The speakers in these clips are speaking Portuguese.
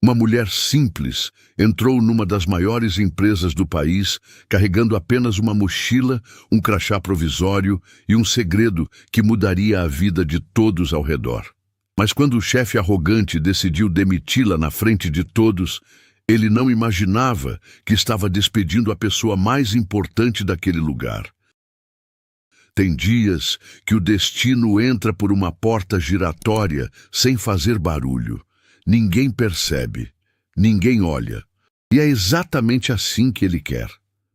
Uma mulher simples entrou numa das maiores empresas do país, carregando apenas uma mochila, um crachá provisório e um segredo que mudaria a vida de todos ao redor. Mas quando o chefe arrogante decidiu demiti-la na frente de todos, ele não imaginava que estava despedindo a pessoa mais importante daquele lugar. Tem dias que o destino entra por uma porta giratória sem fazer barulho. Ninguém percebe, ninguém olha. E é exatamente assim que ele quer.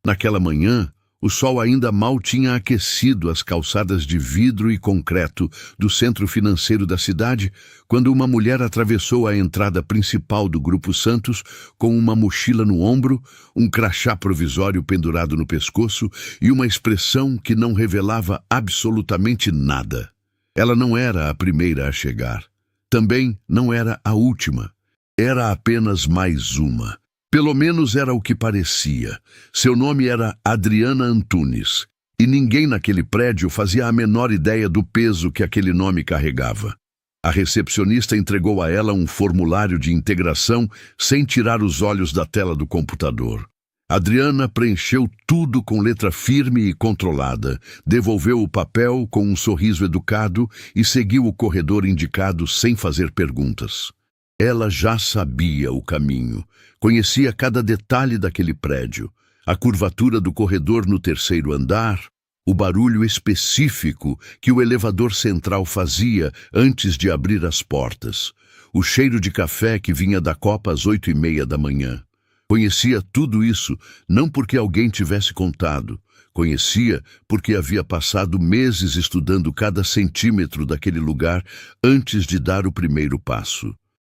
Naquela manhã, o sol ainda mal tinha aquecido as calçadas de vidro e concreto do centro financeiro da cidade, quando uma mulher atravessou a entrada principal do Grupo Santos com uma mochila no ombro, um crachá provisório pendurado no pescoço e uma expressão que não revelava absolutamente nada. Ela não era a primeira a chegar. Também não era a última. Era apenas mais uma. Pelo menos era o que parecia. Seu nome era Adriana Antunes, e ninguém naquele prédio fazia a menor ideia do peso que aquele nome carregava. A recepcionista entregou a ela um formulário de integração sem tirar os olhos da tela do computador. Adriana preencheu tudo com letra firme e controlada, devolveu o papel com um sorriso educado e seguiu o corredor indicado sem fazer perguntas. Ela já sabia o caminho, conhecia cada detalhe daquele prédio, a curvatura do corredor no terceiro andar, o barulho específico que o elevador central fazia antes de abrir as portas, o cheiro de café que vinha da copa às 8:30 da manhã. Conhecia tudo isso, não porque alguém tivesse contado. Conhecia porque havia passado meses estudando cada centímetro daquele lugar antes de dar o primeiro passo.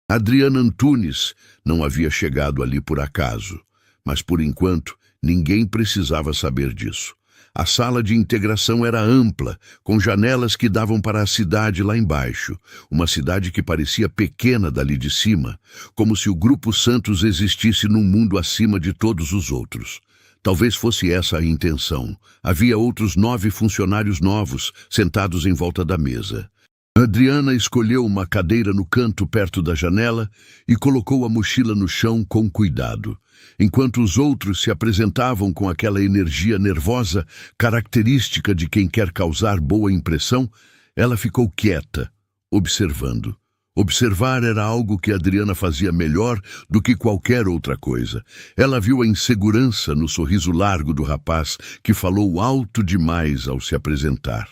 Adriana Antunes não havia chegado ali por acaso, mas por enquanto ninguém precisava saber disso. A sala de integração era ampla, com janelas que davam para a cidade lá embaixo, uma cidade que parecia pequena dali de cima, como se o Grupo Santos existisse num mundo acima de todos os outros. Talvez fosse essa a intenção. Havia outros 9 funcionários novos, sentados em volta da mesa. Adriana escolheu uma cadeira no canto perto da janela e colocou a mochila no chão com cuidado. Enquanto os outros se apresentavam com aquela energia nervosa, característica de quem quer causar boa impressão, ela ficou quieta, observando. Observar era algo que Adriana fazia melhor do que qualquer outra coisa. Ela viu a insegurança no sorriso largo do rapaz, que falou alto demais ao se apresentar.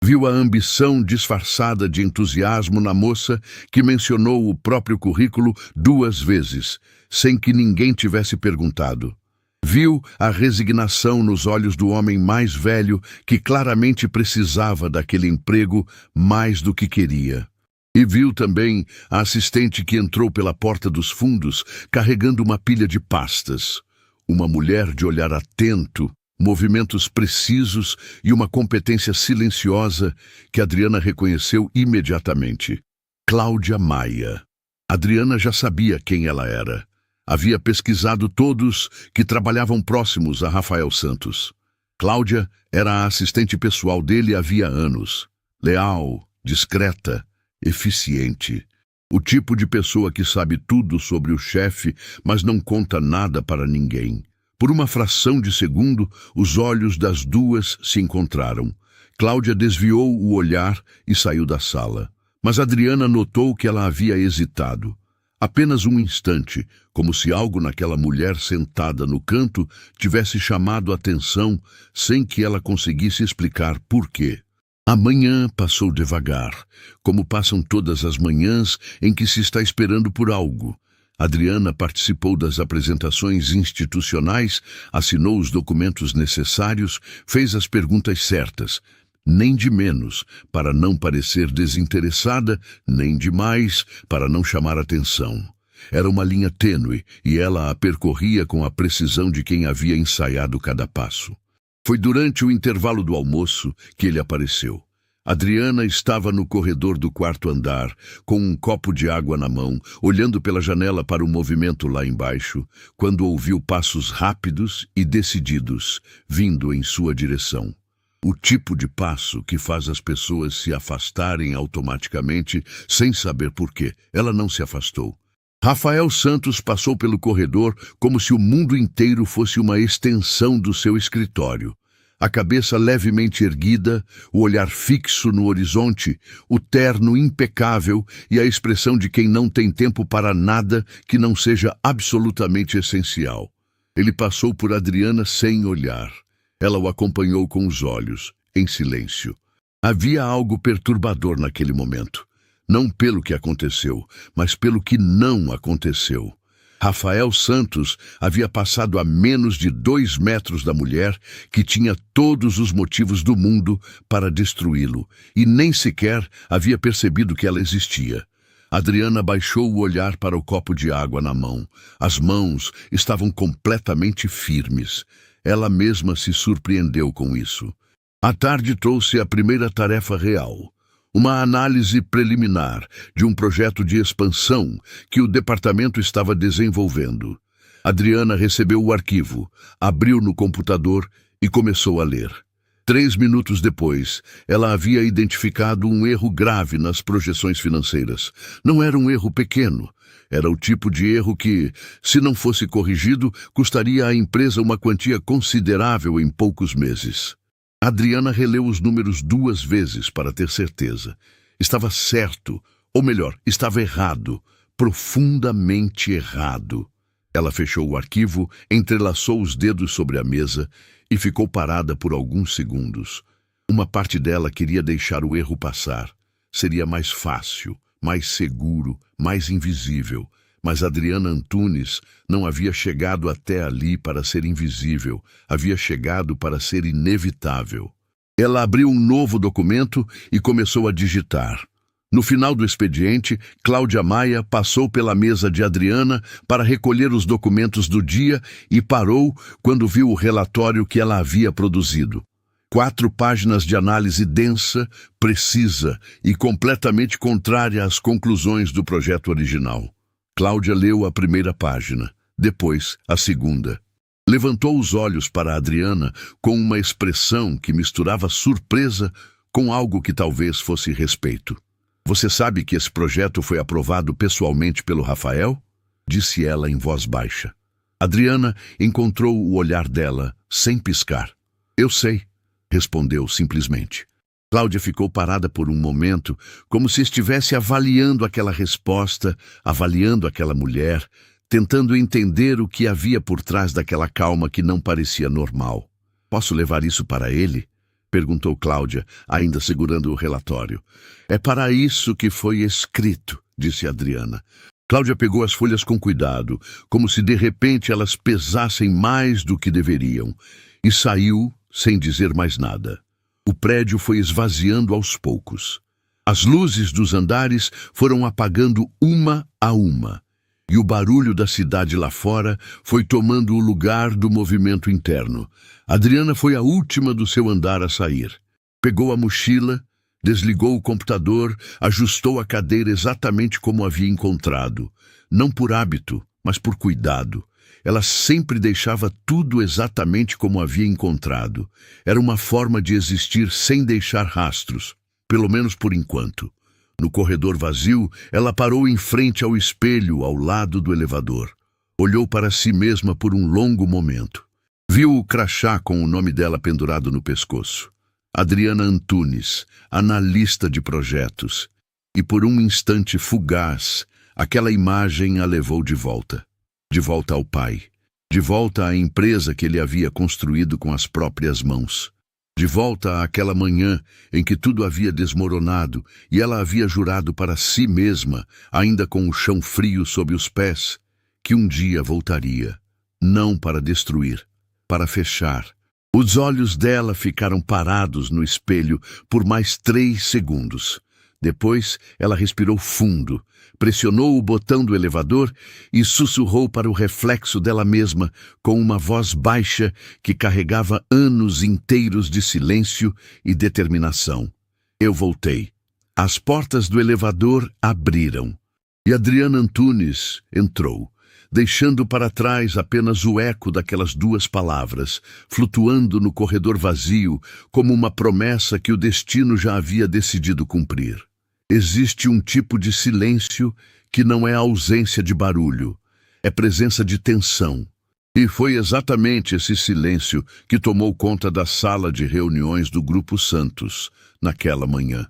Viu a ambição disfarçada de entusiasmo na moça que mencionou o próprio currículo 2 vezes, sem que ninguém tivesse perguntado. Viu a resignação nos olhos do homem mais velho que claramente precisava daquele emprego mais do que queria. E viu também a assistente que entrou pela porta dos fundos carregando uma pilha de pastas. Uma mulher de olhar atento, movimentos precisos e uma competência silenciosa que Adriana reconheceu imediatamente. Cláudia Maia. Adriana já sabia quem ela era. Havia pesquisado todos que trabalhavam próximos a Rafael Santos. Cláudia era a assistente pessoal dele havia anos. Leal, discreta, eficiente. O tipo de pessoa que sabe tudo sobre o chefe, mas não conta nada para ninguém. Por uma fração de segundo, os olhos das duas se encontraram. Cláudia desviou o olhar e saiu da sala. Mas Adriana notou que ela havia hesitado. Apenas um instante, como se algo naquela mulher sentada no canto tivesse chamado a atenção sem que ela conseguisse explicar por quê. A manhã passou devagar, como passam todas as manhãs em que se está esperando por algo. Adriana participou das apresentações institucionais, assinou os documentos necessários, fez as perguntas certas, nem de menos, para não parecer desinteressada, nem de mais, para não chamar atenção. Era uma linha tênue e ela a percorria com a precisão de quem havia ensaiado cada passo. Foi durante o intervalo do almoço que ele apareceu. Adriana estava no corredor do 4º andar, com um copo de água na mão, olhando pela janela para o movimento lá embaixo, quando ouviu passos rápidos e decididos, vindo em sua direção. O tipo de passo que faz as pessoas se afastarem automaticamente, sem saber por quê. Ela não se afastou. Rafael Santos passou pelo corredor como se o mundo inteiro fosse uma extensão do seu escritório. A cabeça levemente erguida, o olhar fixo no horizonte, o terno impecável e a expressão de quem não tem tempo para nada que não seja absolutamente essencial. Ele passou por Adriana sem olhar. Ela o acompanhou com os olhos, em silêncio. Havia algo perturbador naquele momento. Não pelo que aconteceu, mas pelo que não aconteceu. Rafael Santos havia passado a menos de 2 metros da mulher que tinha todos os motivos do mundo para destruí-lo e nem sequer havia percebido que ela existia. Adriana baixou o olhar para o copo de água na mão. As mãos estavam completamente firmes. Ela mesma se surpreendeu com isso. A tarde trouxe a primeira tarefa real. Uma análise preliminar de um projeto de expansão que o departamento estava desenvolvendo. Adriana recebeu o arquivo, abriu no computador e começou a ler. 3 minutos depois, ela havia identificado um erro grave nas projeções financeiras. Não era um erro pequeno. Era o tipo de erro que, se não fosse corrigido, custaria à empresa uma quantia considerável em poucos meses. Adriana releu os números 2 vezes para ter certeza. Estava certo, ou melhor, estava errado, profundamente errado. Ela fechou o arquivo, entrelaçou os dedos sobre a mesa e ficou parada por alguns segundos. Uma parte dela queria deixar o erro passar. Seria mais fácil, mais seguro, mais invisível. Mas Adriana Antunes não havia chegado até ali para ser invisível, havia chegado para ser inevitável. Ela abriu um novo documento e começou a digitar. No final do expediente, Cláudia Maia passou pela mesa de Adriana para recolher os documentos do dia e parou quando viu o relatório que ela havia produzido. 4 páginas de análise densa, precisa e completamente contrária às conclusões do projeto original. Cláudia leu a primeira página, depois a segunda. Levantou os olhos para Adriana com uma expressão que misturava surpresa com algo que talvez fosse respeito. "Você sabe que esse projeto foi aprovado pessoalmente pelo Rafael?" disse ela em voz baixa. Adriana encontrou o olhar dela, sem piscar. "Eu sei", respondeu simplesmente. Cláudia ficou parada por um momento, como se estivesse avaliando aquela resposta, avaliando aquela mulher, tentando entender o que havia por trás daquela calma que não parecia normal. "Posso levar isso para ele?" perguntou Cláudia, ainda segurando o relatório. "É para isso que foi escrito", disse Adriana. Cláudia pegou as folhas com cuidado, como se de repente elas pesassem mais do que deveriam, e saiu sem dizer mais nada. O prédio foi esvaziando aos poucos. As luzes dos andares foram apagando uma a uma, e o barulho da cidade lá fora foi tomando o lugar do movimento interno. Adriana foi a última do seu andar a sair. Pegou a mochila, desligou o computador, ajustou a cadeira exatamente como havia encontrado. Não por hábito, mas por cuidado. Ela sempre deixava tudo exatamente como havia encontrado. Era uma forma de existir sem deixar rastros, pelo menos por enquanto. No corredor vazio, ela parou em frente ao espelho ao lado do elevador. Olhou para si mesma por um longo momento. Viu o crachá com o nome dela pendurado no pescoço. Adriana Antunes, analista de projetos. E por um instante fugaz, aquela imagem a levou de volta. De volta ao pai. De volta à empresa que ele havia construído com as próprias mãos. De volta àquela manhã em que tudo havia desmoronado e ela havia jurado para si mesma, ainda com o chão frio sob os pés, que um dia voltaria. Não para destruir, para fechar. Os olhos dela ficaram parados no espelho por mais 3 segundos. Depois, ela respirou fundo, pressionou o botão do elevador e sussurrou para o reflexo dela mesma com uma voz baixa que carregava anos inteiros de silêncio e determinação. Eu voltei. As portas do elevador abriram e Adriana Antunes entrou, deixando para trás apenas o eco daquelas 2 palavras, flutuando no corredor vazio como uma promessa que o destino já havia decidido cumprir. Existe um tipo de silêncio que não é ausência de barulho, é presença de tensão. E foi exatamente esse silêncio que tomou conta da sala de reuniões do Grupo Santos naquela manhã.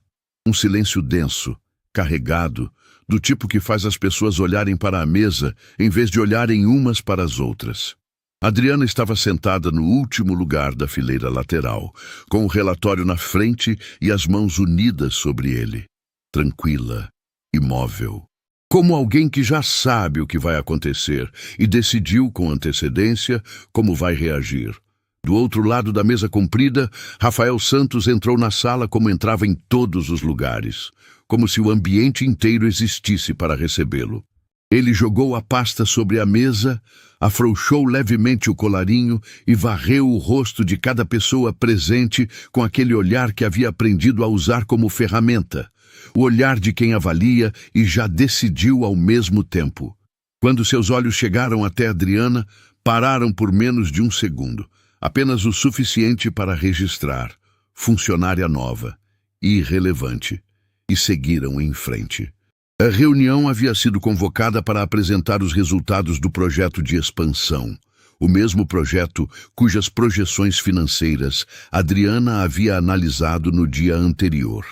Um silêncio denso, carregado, do tipo que faz as pessoas olharem para a mesa em vez de olharem umas para as outras. Adriana estava sentada no último lugar da fileira lateral, com o relatório na frente e as mãos unidas sobre ele. Tranquila, imóvel. Como alguém que já sabe o que vai acontecer e decidiu com antecedência como vai reagir. Do outro lado da mesa comprida, Rafael Santos entrou na sala como entrava em todos os lugares, como se o ambiente inteiro existisse para recebê-lo. Ele jogou a pasta sobre a mesa, afrouxou levemente o colarinho e varreu o rosto de cada pessoa presente com aquele olhar que havia aprendido a usar como ferramenta. O olhar de quem avalia e já decidiu ao mesmo tempo. Quando seus olhos chegaram até Adriana, pararam por menos de um segundo, apenas o suficiente para registrar, funcionária nova, irrelevante, e seguiram em frente. A reunião havia sido convocada para apresentar os resultados do projeto de expansão, o mesmo projeto cujas projeções financeiras Adriana havia analisado no dia anterior.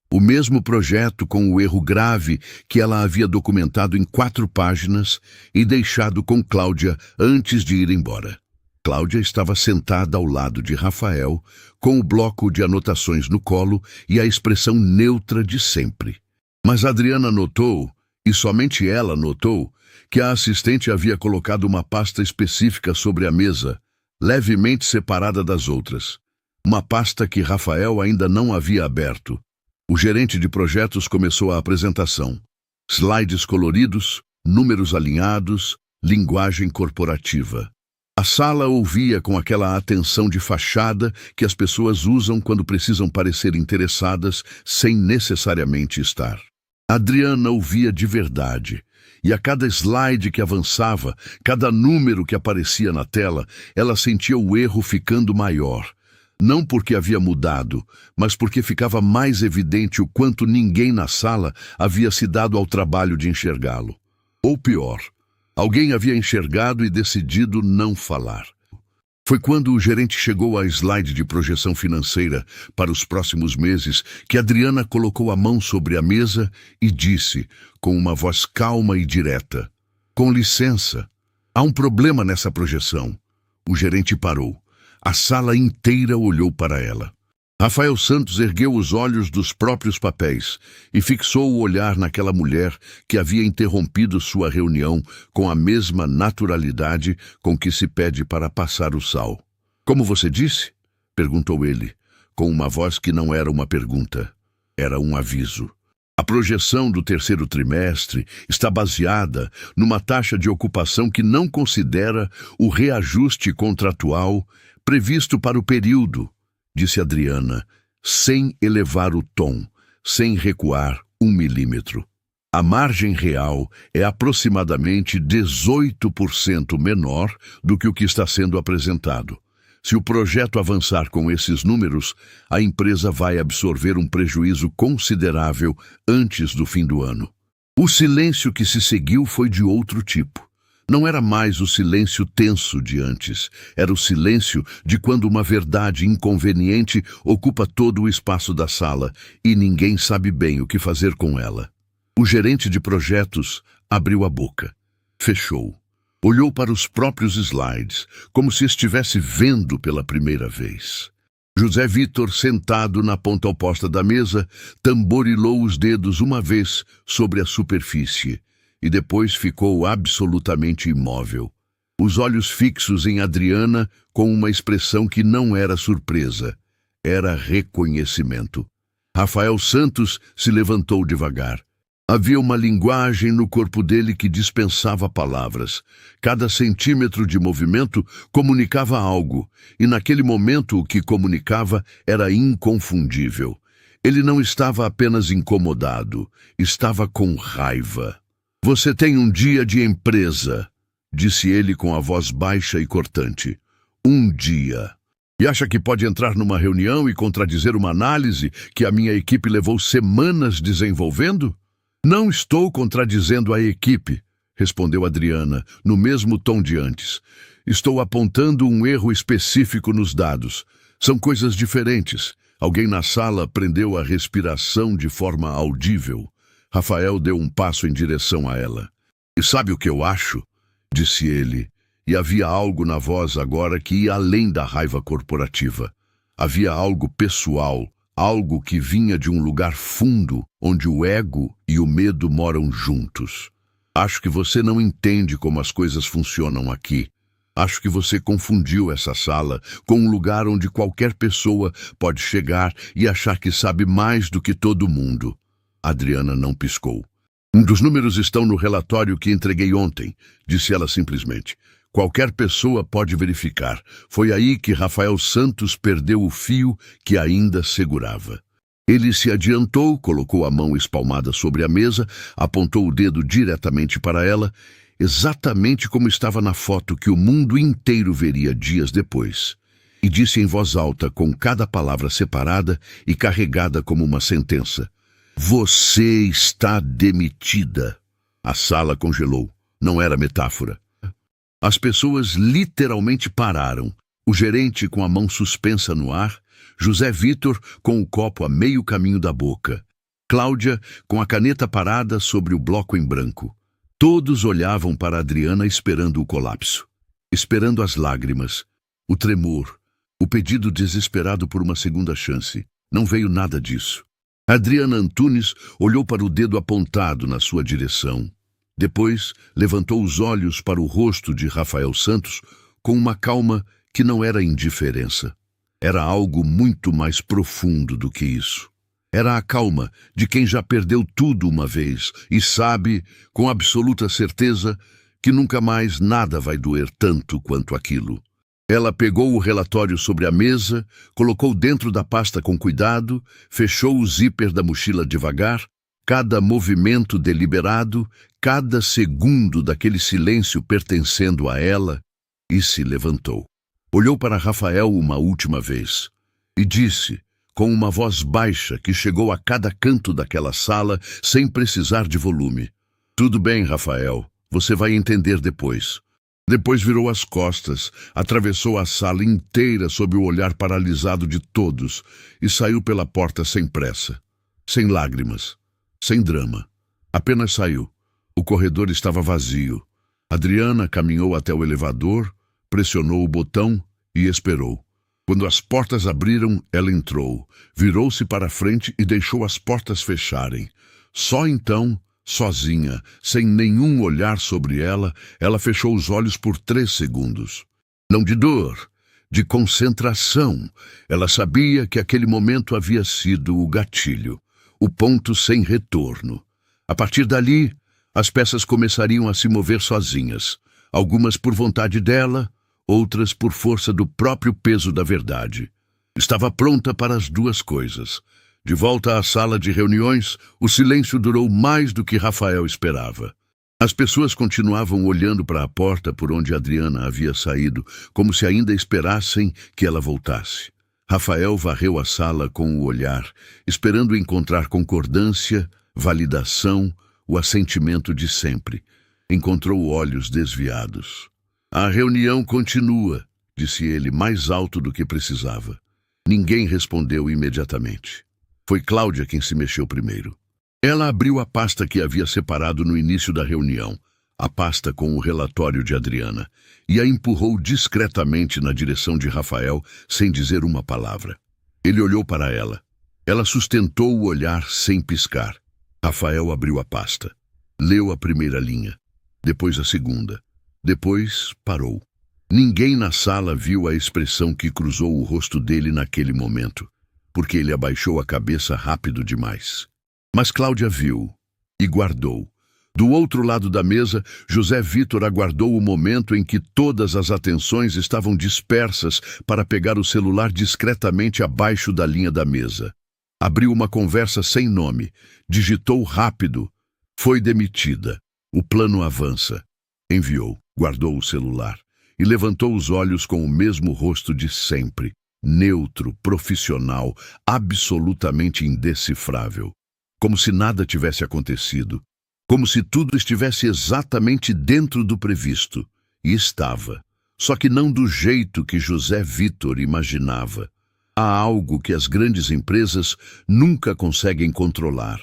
O mesmo projeto com o erro grave que ela havia documentado em 4 páginas e deixado com Cláudia antes de ir embora. Cláudia estava sentada ao lado de Rafael, com o bloco de anotações no colo e a expressão neutra de sempre. Mas Adriana notou, e somente ela notou, que a assistente havia colocado uma pasta específica sobre a mesa, levemente separada das outras. Uma pasta que Rafael ainda não havia aberto. O gerente de projetos começou a apresentação. Slides coloridos, números alinhados, linguagem corporativa. A sala ouvia com aquela atenção de fachada que as pessoas usam quando precisam parecer interessadas sem necessariamente estar. Adriana ouvia de verdade, e a cada slide que avançava, cada número que aparecia na tela, ela sentia o erro ficando maior. Não porque havia mudado, mas porque ficava mais evidente o quanto ninguém na sala havia se dado ao trabalho de enxergá-lo. Ou pior, alguém havia enxergado e decidido não falar. Foi quando o gerente chegou à slide de projeção financeira para os próximos meses que Adriana colocou a mão sobre a mesa e disse, com uma voz calma e direta, "Com licença, há um problema nessa projeção." O gerente parou. A sala inteira olhou para ela. Rafael Santos ergueu os olhos dos próprios papéis e fixou o olhar naquela mulher que havia interrompido sua reunião com a mesma naturalidade com que se pede para passar o sal. "Como você disse?" perguntou ele, com uma voz que não era uma pergunta, era um aviso. "A projeção do 3º trimestre está baseada numa taxa de ocupação que não considera o reajuste contratual previsto para o período", disse Adriana, sem elevar o tom, sem recuar 1 milímetro. "A margem real é aproximadamente 18% menor do que o que está sendo apresentado. Se o projeto avançar com esses números, a empresa vai absorver um prejuízo considerável antes do fim do ano." O silêncio que se seguiu foi de outro tipo. Não era mais o silêncio tenso de antes, era o silêncio de quando uma verdade inconveniente ocupa todo o espaço da sala e ninguém sabe bem o que fazer com ela. O gerente de projetos abriu a boca, fechou, olhou para os próprios slides, como se estivesse vendo pela primeira vez. José Vitor, sentado na ponta oposta da mesa, tamborilou os dedos uma vez sobre a superfície, e depois ficou absolutamente imóvel, os olhos fixos em Adriana com uma expressão que não era surpresa, era reconhecimento. Rafael Santos se levantou devagar. Havia uma linguagem no corpo dele que dispensava palavras. Cada centímetro de movimento comunicava algo, e naquele momento o que comunicava era inconfundível. Ele não estava apenas incomodado, estava com raiva. "Você tem um dia de empresa", disse ele com a voz baixa e cortante. "Um dia." E acha que pode entrar numa reunião e contradizer uma análise que a minha equipe levou semanas desenvolvendo? Não estou contradizendo a equipe, respondeu Adriana, no mesmo tom de antes. Estou apontando um erro específico nos dados. São coisas diferentes. Alguém na sala prendeu a respiração de forma audível. Rafael deu um passo em direção a ela. E sabe o que eu acho? Disse ele. E havia algo na voz agora que ia além da raiva corporativa. Havia algo pessoal, algo que vinha de um lugar fundo, onde o ego e o medo moram juntos. Acho que você não entende como as coisas funcionam aqui. Acho que você confundiu essa sala com um lugar onde qualquer pessoa pode chegar e achar que sabe mais do que todo mundo. Adriana não piscou. Um dos números estão no relatório que entreguei ontem, disse ela simplesmente. Qualquer pessoa pode verificar. Foi aí que Rafael Santos perdeu o fio que ainda segurava. Ele se adiantou, colocou a mão espalmada sobre a mesa, apontou o dedo diretamente para ela, exatamente como estava na foto que o mundo inteiro veria dias depois, e disse em voz alta, com cada palavra separada e carregada como uma sentença: Você está demitida. A sala congelou. Não era metáfora. As pessoas literalmente pararam. O gerente com a mão suspensa no ar, José Vitor com o copo a meio caminho da boca, Cláudia com a caneta parada sobre o bloco em branco. Todos olhavam para Adriana esperando o colapso, esperando as lágrimas, o tremor, o pedido desesperado por uma segunda chance. Não veio nada disso. Adriana Antunes olhou para o dedo apontado na sua direção. Depois, levantou os olhos para o rosto de Rafael Santos com uma calma que não era indiferença. Era algo muito mais profundo do que isso. Era a calma de quem já perdeu tudo uma vez e sabe, com absoluta certeza, que nunca mais nada vai doer tanto quanto aquilo. Ela pegou o relatório sobre a mesa, colocou dentro da pasta com cuidado, fechou o zíper da mochila devagar, cada movimento deliberado, cada segundo daquele silêncio pertencendo a ela, e se levantou. Olhou para Rafael uma última vez e disse, com uma voz baixa que chegou a cada canto daquela sala sem precisar de volume: Tudo bem, Rafael, você vai entender depois. Depois virou as costas, atravessou a sala inteira sob o olhar paralisado de todos e saiu pela porta sem pressa, sem lágrimas, sem drama. Apenas saiu. O corredor estava vazio. Adriana caminhou até o elevador, pressionou o botão e esperou. Quando as portas abriram, ela entrou, virou-se para a frente e deixou as portas fecharem. Só então, sozinha, sem nenhum olhar sobre ela, ela fechou os olhos por 3 segundos. Não de dor, de concentração. Ela sabia que aquele momento havia sido o gatilho, o ponto sem retorno. A partir dali, as peças começariam a se mover sozinhas, algumas por vontade dela, outras por força do próprio peso da verdade. Estava pronta para as duas coisas. De volta à sala de reuniões, o silêncio durou mais do que Rafael esperava. As pessoas continuavam olhando para a porta por onde Adriana havia saído, como se ainda esperassem que ela voltasse. Rafael varreu a sala com o olhar, esperando encontrar concordância, validação, o assentimento de sempre. Encontrou olhos desviados. A reunião continua, disse ele mais alto do que precisava. Ninguém respondeu imediatamente. Foi Cláudia quem se mexeu primeiro. Ela abriu a pasta que havia separado no início da reunião, a pasta com o relatório de Adriana, e a empurrou discretamente na direção de Rafael, sem dizer uma palavra. Ele olhou para ela. Ela sustentou o olhar sem piscar. Rafael abriu a pasta. Leu a primeira linha, depois a segunda. Depois parou. Ninguém na sala viu a expressão que cruzou o rosto dele naquele momento, porque ele abaixou a cabeça rápido demais. Mas Cláudia viu e guardou. Do outro lado da mesa, José Vitor aguardou o momento em que todas as atenções estavam dispersas para pegar o celular discretamente abaixo da linha da mesa. Abriu uma conversa sem nome, digitou rápido. Foi demitida. O plano avança. Enviou, guardou o celular e levantou os olhos com o mesmo rosto de sempre. neutro, profissional, absolutamente indecifrável. Como se nada tivesse acontecido. Como se tudo estivesse exatamente dentro do previsto. E estava. Só que não do jeito que José Vitor imaginava. Há algo que as grandes empresas nunca conseguem controlar.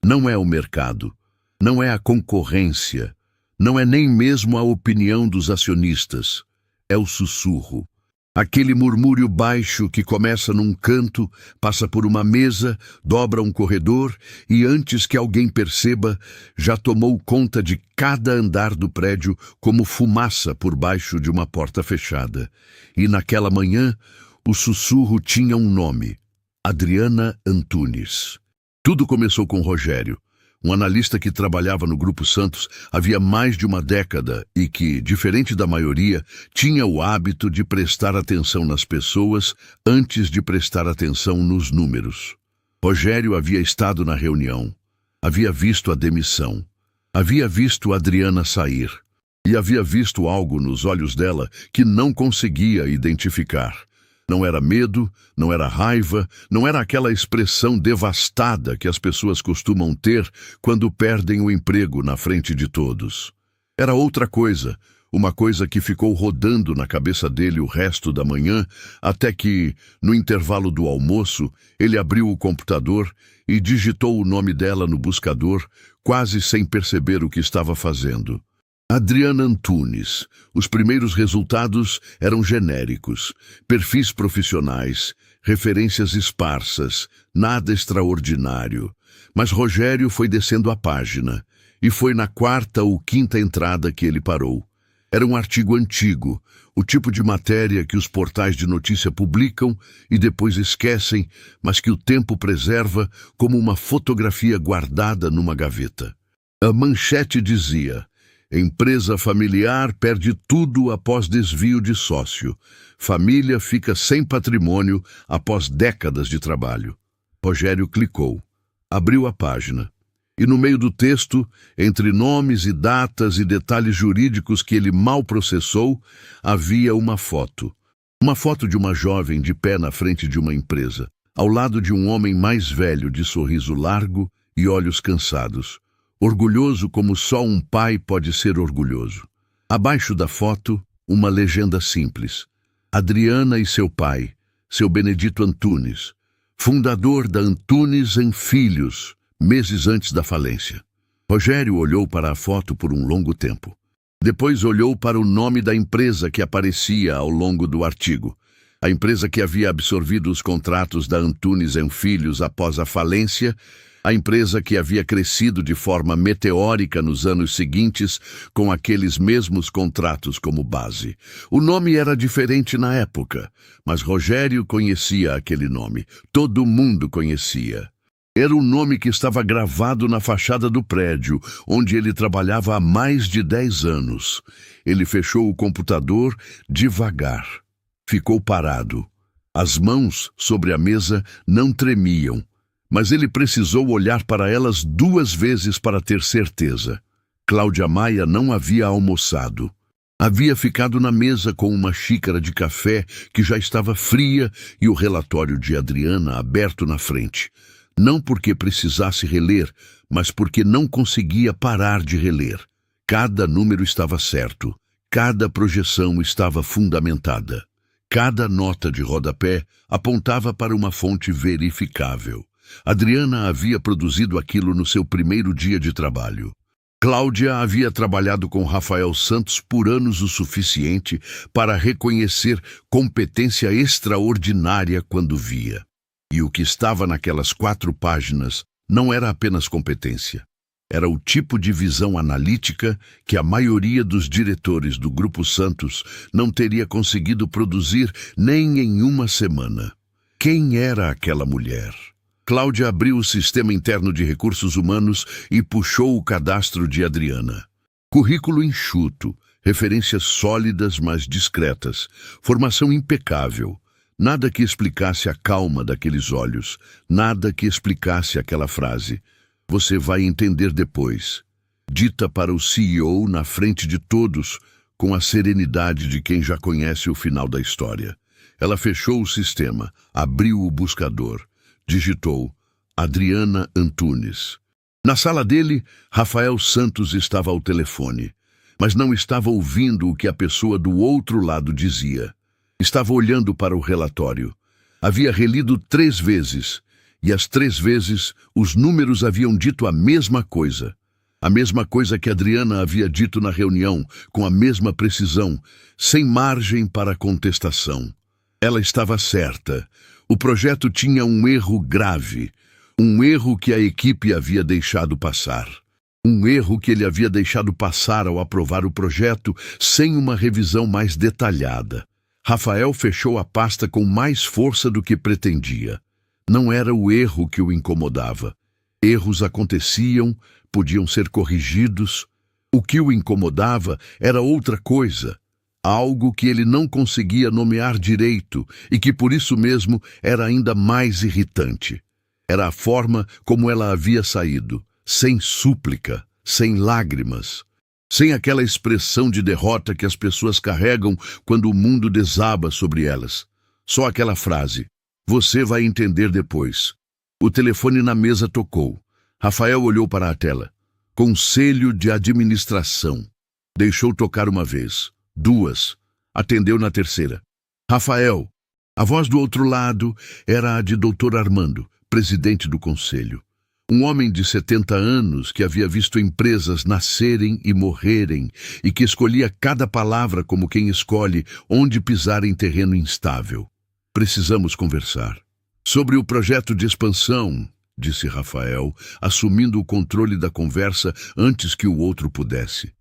Não é o mercado. Não é a concorrência. Não é nem mesmo a opinião dos acionistas. É o sussurro. Aquele murmúrio baixo que começa num canto, passa por uma mesa, dobra um corredor e antes que alguém perceba, já tomou conta de cada andar do prédio como fumaça por baixo de uma porta fechada. E naquela manhã, o sussurro tinha um nome: Adriana Antunes. Tudo começou com Rogério, um analista que trabalhava no Grupo Santos havia mais de uma década e que, diferente da maioria, tinha o hábito de prestar atenção nas pessoas antes de prestar atenção nos números. Rogério havia estado na reunião, havia visto a demissão, havia visto Adriana sair e havia visto algo nos olhos dela que não conseguia identificar. Não era medo, não era raiva, não era aquela expressão devastada que as pessoas costumam ter quando perdem o emprego na frente de todos. Era outra coisa, uma coisa que ficou rodando na cabeça dele o resto da manhã, até que, no intervalo do almoço, ele abriu o computador e digitou o nome dela no buscador, quase sem perceber o que estava fazendo. Adriana Antunes. Os primeiros resultados eram genéricos, perfis profissionais, referências esparsas, nada extraordinário. Mas Rogério foi descendo a página, e foi na quarta ou quinta entrada que ele parou. Era um artigo antigo, o tipo de matéria que os portais de notícia publicam e depois esquecem, mas que o tempo preserva como uma fotografia guardada numa gaveta. A manchete dizia: empresa familiar perde tudo após desvio de sócio. Família fica sem patrimônio após décadas de trabalho. Rogério clicou. Abriu a página. E no meio do texto, entre nomes e datas e detalhes jurídicos que ele mal processou, havia uma foto. Uma foto de uma jovem de pé na frente de uma empresa, ao lado de um homem mais velho de sorriso largo e olhos cansados. Orgulhoso como só um pai pode ser orgulhoso. Abaixo da foto, uma legenda simples: Adriana e seu pai, seu Benedito Antunes, fundador da Antunes em Filhos, meses antes da falência. Rogério olhou para a foto por um longo tempo. Depois olhou para o nome da empresa que aparecia ao longo do artigo. A empresa que havia absorvido os contratos da Antunes em Filhos após a falência, a empresa que havia crescido de forma meteórica nos anos seguintes com aqueles mesmos contratos como base. O nome era diferente na época, mas Rogério conhecia aquele nome. Todo mundo conhecia. Era o nome que estava gravado na fachada do prédio, onde ele trabalhava há mais de 10 anos. Ele fechou o computador devagar. Ficou parado. As mãos sobre a mesa não tremiam. Mas ele precisou olhar para elas 2 vezes para ter certeza. Cláudia Maia não havia almoçado. Havia ficado na mesa com uma xícara de café que já estava fria e o relatório de Adriana aberto na frente. Não porque precisasse reler, mas porque não conseguia parar de reler. Cada número estava certo. Cada projeção estava fundamentada. Cada nota de rodapé apontava para uma fonte verificável. Adriana havia produzido aquilo no seu primeiro dia de trabalho. Cláudia havia trabalhado com Rafael Santos por anos o suficiente para reconhecer competência extraordinária quando via. E o que estava naquelas 4 páginas não era apenas competência. Era o tipo de visão analítica que a maioria dos diretores do Grupo Santos não teria conseguido produzir nem em uma semana. Quem era aquela mulher? Cláudia abriu o sistema interno de recursos humanos e puxou o cadastro de Adriana. Currículo enxuto, referências sólidas mas discretas, formação impecável. Nada que explicasse a calma daqueles olhos, nada que explicasse aquela frase: "Você vai entender depois", dita para o CEO na frente de todos, com a serenidade de quem já conhece o final da história. Ela fechou o sistema, abriu o buscador, digitou Adriana Antunes. Na sala dele, Rafael Santos estava ao telefone, mas não estava ouvindo o que a pessoa do outro lado dizia. Estava olhando para o relatório. Havia relido 3 vezes, e as 3 vezes os números haviam dito a mesma coisa. A mesma coisa que Adriana havia dito na reunião, com a mesma precisão, sem margem para contestação. Ela estava certa. O projeto tinha um erro grave, um erro que a equipe havia deixado passar. Um erro que ele havia deixado passar ao aprovar o projeto sem uma revisão mais detalhada. Rafael fechou a pasta com mais força do que pretendia. Não era o erro que o incomodava. Erros aconteciam, podiam ser corrigidos. O que o incomodava era outra coisa. Algo que ele não conseguia nomear direito e que por isso mesmo era ainda mais irritante. Era a forma como ela havia saído, sem súplica, sem lágrimas, sem aquela expressão de derrota que as pessoas carregam quando o mundo desaba sobre elas. Só aquela frase: "Você vai entender depois." O telefone na mesa tocou. Rafael olhou para a tela. Conselho de Administração. Deixou tocar uma vez, 2. Atendeu na terceira. Rafael. A voz do outro lado era a de Dr. Armando, presidente do conselho. Um homem de 70 anos que havia visto empresas nascerem e morrerem e que escolhia cada palavra como quem escolhe onde pisar em terreno instável. Precisamos conversar. Sobre o projeto de expansão, disse Rafael, assumindo o controle da conversa antes que o outro pudesse.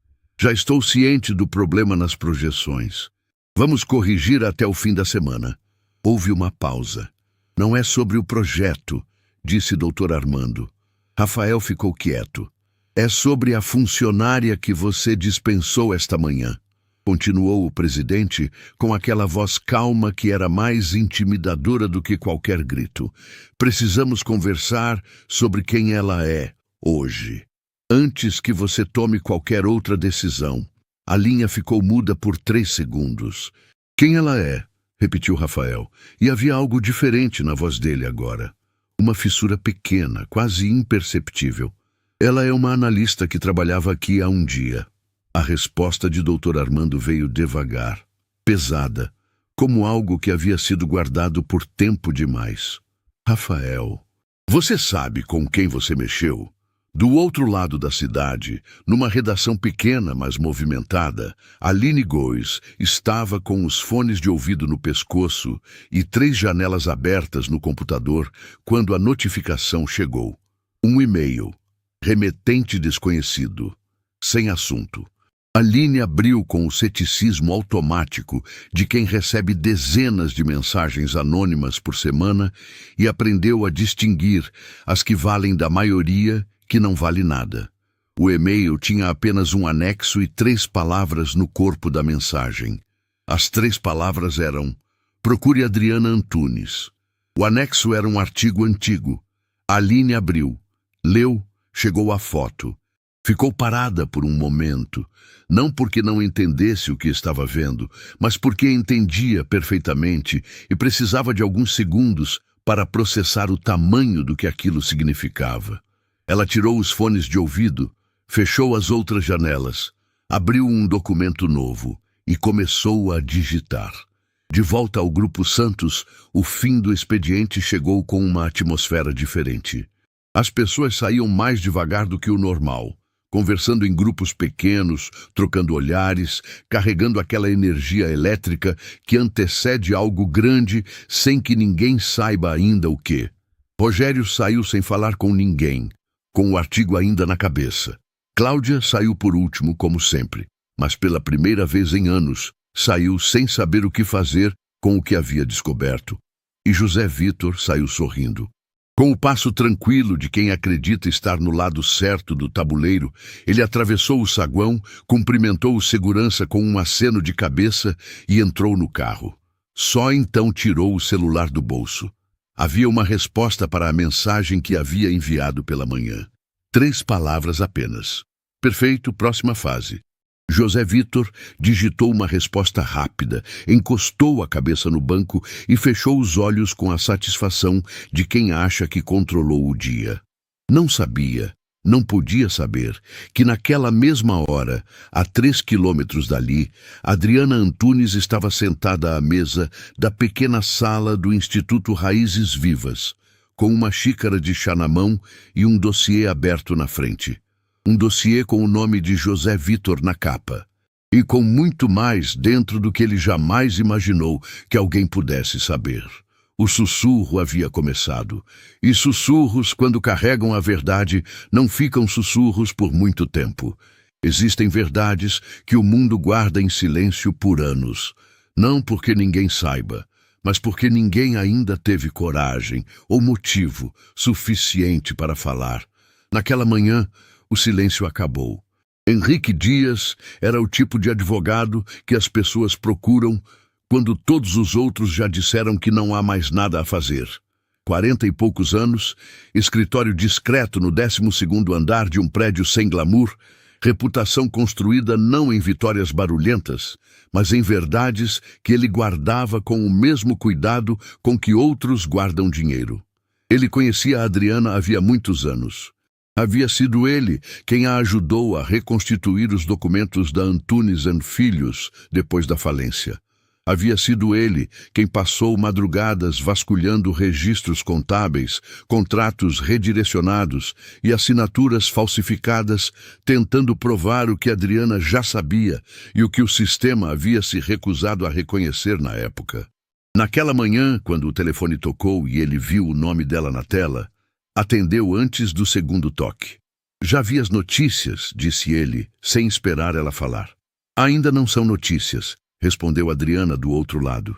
Já estou ciente do problema nas projeções. Vamos corrigir até o fim da semana. Houve uma pausa. Não é sobre o projeto, disse Dr. Armando. Rafael ficou quieto. É sobre a funcionária que você dispensou esta manhã, continuou o presidente com aquela voz calma que era mais intimidadora do que qualquer grito. Precisamos conversar sobre quem ela é hoje. Antes que você tome qualquer outra decisão. A linha ficou muda por 3 segundos. Quem ela é? Repetiu Rafael, e havia algo diferente na voz dele agora. Uma fissura pequena, quase imperceptível. Ela é uma analista que trabalhava aqui há um dia. A resposta de Dr. Armando veio devagar, pesada, como algo que havia sido guardado por tempo demais. Rafael, você sabe com quem você mexeu? Do outro lado da cidade, numa redação pequena, mas movimentada, Aline Góes estava com os fones de ouvido no pescoço e 3 janelas abertas no computador quando a notificação chegou. Um e-mail. Remetente desconhecido. Sem assunto. Aline abriu com o ceticismo automático de quem recebe dezenas de mensagens anônimas por semana e aprendeu a distinguir as que valem da maioria que não vale nada. O e-mail tinha apenas um anexo e 3 palavras no corpo da mensagem. As 3 palavras eram: procure Adriana Antunes. O anexo era um artigo antigo. Aline abriu, leu, chegou à foto. Ficou parada por um momento, não porque não entendesse o que estava vendo, mas porque entendia perfeitamente e precisava de alguns segundos para processar o tamanho do que aquilo significava. Ela tirou os fones de ouvido, fechou as outras janelas, abriu um documento novo e começou a digitar. De volta ao Grupo Santos, o fim do expediente chegou com uma atmosfera diferente. As pessoas saíam mais devagar do que o normal, conversando em grupos pequenos, trocando olhares, carregando aquela energia elétrica que antecede algo grande sem que ninguém saiba ainda o que. Rogério saiu sem falar com ninguém, com o artigo ainda na cabeça. Cláudia saiu por último, como sempre, mas pela primeira vez em anos, saiu sem saber o que fazer com o que havia descoberto. E José Vitor saiu sorrindo. Com o passo tranquilo de quem acredita estar no lado certo do tabuleiro, ele atravessou o saguão, cumprimentou o segurança com um aceno de cabeça e entrou no carro. Só então tirou o celular do bolso. Havia uma resposta para a mensagem que havia enviado pela manhã. 3 palavras apenas. Perfeito, próxima fase. José Vitor digitou uma resposta rápida, encostou a cabeça no banco e fechou os olhos com a satisfação de quem acha que controlou o dia. Não sabia, não podia saber, que naquela mesma hora, a 3 quilômetros dali, Adriana Antunes estava sentada à mesa da pequena sala do Instituto Raízes Vivas, com uma xícara de chá na mão e um dossiê aberto na frente. Um dossiê com o nome de José Vitor na capa. E com muito mais dentro do que ele jamais imaginou que alguém pudesse saber. O sussurro havia começado. E sussurros, quando carregam a verdade, não ficam sussurros por muito tempo. Existem verdades que o mundo guarda em silêncio por anos. Não porque ninguém saiba, mas porque ninguém ainda teve coragem ou motivo suficiente para falar. Naquela manhã, o silêncio acabou. Henrique Dias era o tipo de advogado que as pessoas procuram quando todos os outros já disseram que não há mais nada a fazer. 40 e poucos anos, escritório discreto no 12º andar de um prédio sem glamour, reputação construída não em vitórias barulhentas, mas em verdades que ele guardava com o mesmo cuidado com que outros guardam dinheiro. Ele conhecia a Adriana havia muitos anos. Havia sido ele quem a ajudou a reconstituir os documentos da Antunes & Filhos depois da falência. Havia sido ele quem passou madrugadas vasculhando registros contábeis, contratos redirecionados e assinaturas falsificadas, tentando provar o que Adriana já sabia e o que o sistema havia se recusado a reconhecer na época. Naquela manhã, quando o telefone tocou e ele viu o nome dela na tela, atendeu antes do segundo toque. Já vi as notícias, disse ele, sem esperar ela falar. Ainda não são notícias, respondeu Adriana do outro lado.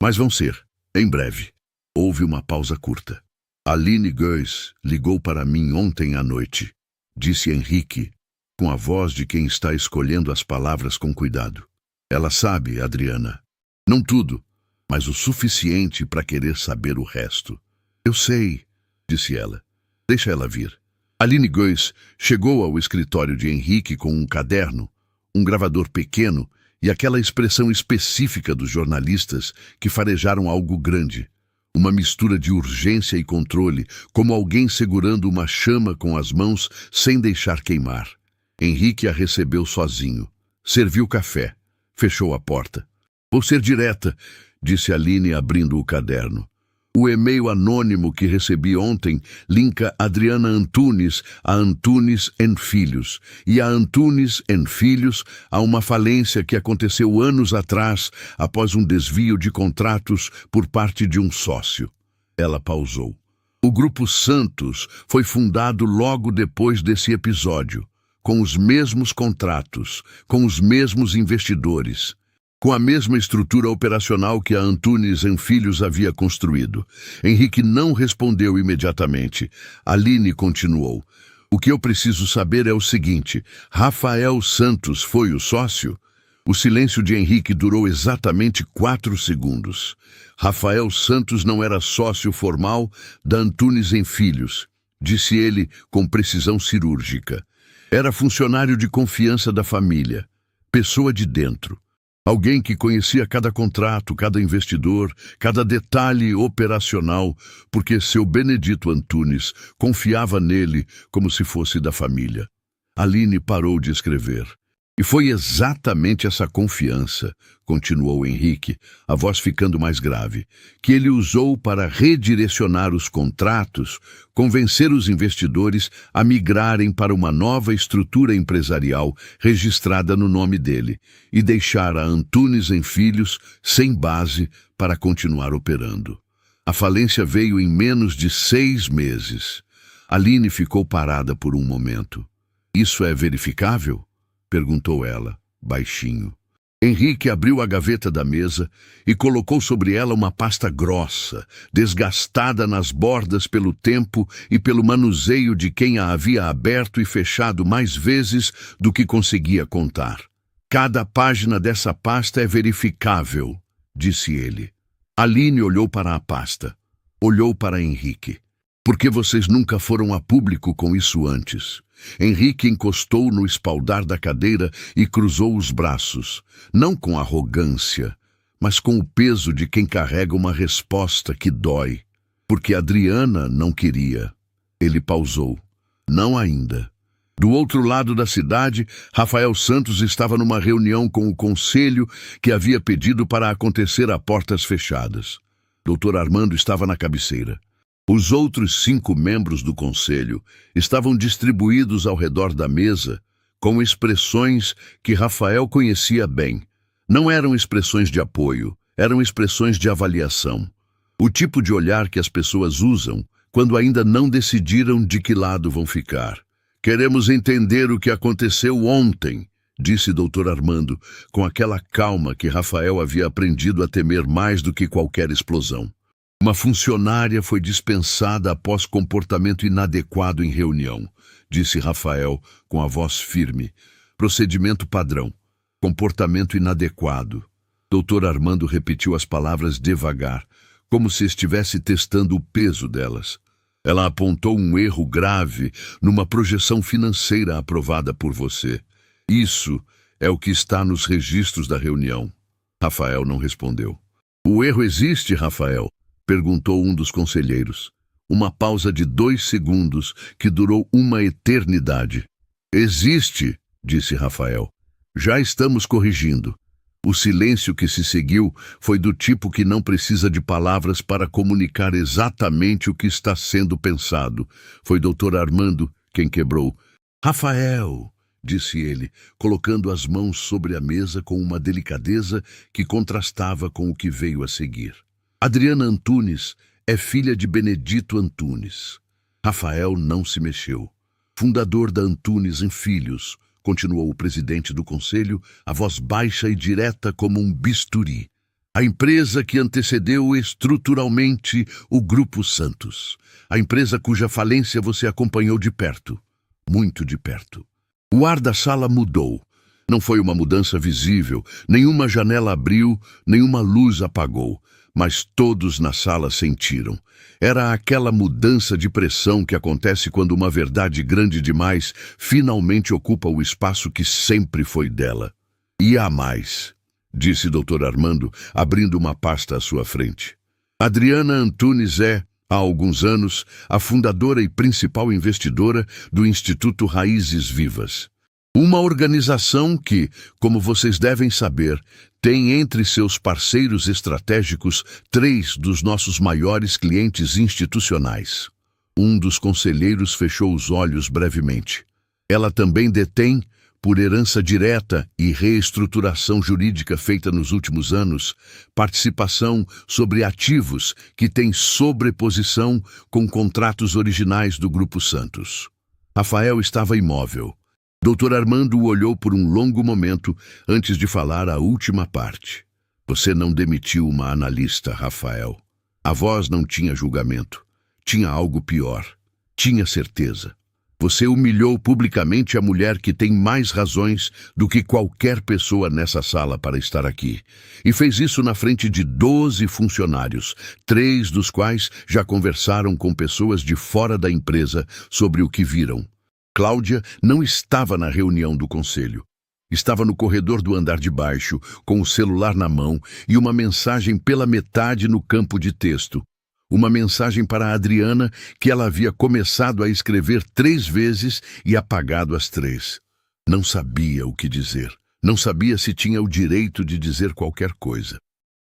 Mas vão ser, em breve. Houve uma pausa curta. Aline Goes ligou para mim ontem à noite, disse Henrique, com a voz de quem está escolhendo as palavras com cuidado. Ela sabe, Adriana. Não tudo, mas o suficiente para querer saber o resto. Eu sei, disse ela. Deixa ela vir. Aline Goes chegou ao escritório de Henrique com um caderno, um gravador pequeno e aquela expressão específica dos jornalistas que farejaram algo grande. Uma mistura de urgência e controle, como alguém segurando uma chama com as mãos sem deixar queimar. Henrique a recebeu sozinho. Serviu café. Fechou a porta. Vou ser direta, disse Aline abrindo o caderno. O e-mail anônimo que recebi ontem linka Adriana Antunes a Antunes & Filhos e a Antunes & Filhos a uma falência que aconteceu anos atrás após um desvio de contratos por parte de um sócio. Ela pausou. O Grupo Santos foi fundado logo depois desse episódio, com os mesmos contratos, com os mesmos investidores, com a mesma estrutura operacional que a Antunes & Filhos havia construído. Henrique não respondeu imediatamente. Aline continuou. O que eu preciso saber é o seguinte: Rafael Santos foi o sócio? O silêncio de Henrique durou exatamente 4 segundos. Rafael Santos não era sócio formal da Antunes & Filhos, disse ele com precisão cirúrgica. Era funcionário de confiança da família, pessoa de dentro. Alguém que conhecia cada contrato, cada investidor, cada detalhe operacional, porque seu Benedito Antunes confiava nele como se fosse da família. Aline parou de escrever. E foi exatamente essa confiança, continuou Henrique, a voz ficando mais grave, que ele usou para redirecionar os contratos, convencer os investidores a migrarem para uma nova estrutura empresarial registrada no nome dele e deixar a Antunes & Filhos sem base para continuar operando. A falência veio em menos de 6 meses. Aline ficou parada por um momento. Isso é verificável? Perguntou ela, baixinho. Henrique abriu a gaveta da mesa e colocou sobre ela uma pasta grossa, desgastada nas bordas pelo tempo e pelo manuseio de quem a havia aberto e fechado mais vezes do que conseguia contar. Cada página dessa pasta é verificável, disse ele. Aline olhou para a pasta. Olhou para Henrique. Porque vocês nunca foram a público com isso antes. Henrique encostou no espaldar da cadeira e cruzou os braços, não com arrogância, mas com o peso de quem carrega uma resposta que dói. Porque Adriana não queria. Ele pausou. Não ainda. Do outro lado da cidade, Rafael Santos estava numa reunião com o conselho que havia pedido para acontecer a portas fechadas. Dr. Armando estava na cabeceira. Os outros 5 membros do conselho estavam distribuídos ao redor da mesa com expressões que Rafael conhecia bem. Não eram expressões de apoio, eram expressões de avaliação. O tipo de olhar que as pessoas usam quando ainda não decidiram de que lado vão ficar. Queremos entender o que aconteceu ontem, disse Dr. Armando, com aquela calma que Rafael havia aprendido a temer mais do que qualquer explosão. Uma funcionária foi dispensada após comportamento inadequado em reunião, disse Rafael com a voz firme. Procedimento padrão. Comportamento inadequado. Dr. Armando repetiu as palavras devagar, como se estivesse testando o peso delas. Ela apontou um erro grave numa projeção financeira aprovada por você. Isso é o que está nos registros da reunião. Rafael não respondeu. O erro existe, Rafael? Perguntou um dos conselheiros. Uma pausa de 2 segundos que durou uma eternidade. Existe, disse Rafael. Já estamos corrigindo. O silêncio que se seguiu foi do tipo que não precisa de palavras para comunicar exatamente o que está sendo pensado. Foi Dr. Armando quem quebrou. Rafael, disse ele, colocando as mãos sobre a mesa com uma delicadeza que contrastava com o que veio a seguir. Adriana Antunes é filha de Benedito Antunes. Rafael não se mexeu. Fundador da Antunes em Filhos, continuou o presidente do conselho, a voz baixa e direta como um bisturi. A empresa que antecedeu estruturalmente o Grupo Santos. A empresa cuja falência você acompanhou de perto. Muito de perto. O ar da sala mudou. Não foi uma mudança visível. Nenhuma janela abriu, nenhuma luz apagou. Mas todos na sala sentiram. Era aquela mudança de pressão que acontece quando uma verdade grande demais finalmente ocupa o espaço que sempre foi dela. E há mais, disse Dr. Armando, abrindo uma pasta à sua frente. Adriana Antunes é, há alguns anos, a fundadora e principal investidora do Instituto Raízes Vivas. Uma organização que, como vocês devem saber, tem entre seus parceiros estratégicos 3 dos nossos maiores clientes institucionais. Um dos conselheiros fechou os olhos brevemente. Ela também detém, por herança direta e reestruturação jurídica feita nos últimos anos, participação sobre ativos que têm sobreposição com contratos originais do Grupo Santos. Rafael estava imóvel. Dr. Armando o olhou por um longo momento antes de falar a última parte. Você não demitiu uma analista, Rafael. A voz não tinha julgamento. Tinha algo pior. Tinha certeza. Você humilhou publicamente a mulher que tem mais razões do que qualquer pessoa nessa sala para estar aqui. E fez isso na frente de 12 funcionários, 3 dos quais já conversaram com pessoas de fora da empresa sobre o que viram. Cláudia não estava na reunião do conselho. Estava no corredor do andar de baixo, com o celular na mão e uma mensagem pela metade no campo de texto. Uma mensagem para a Adriana que ela havia começado a escrever 3 vezes e apagado as 3. Não sabia o que dizer. Não sabia se tinha o direito de dizer qualquer coisa.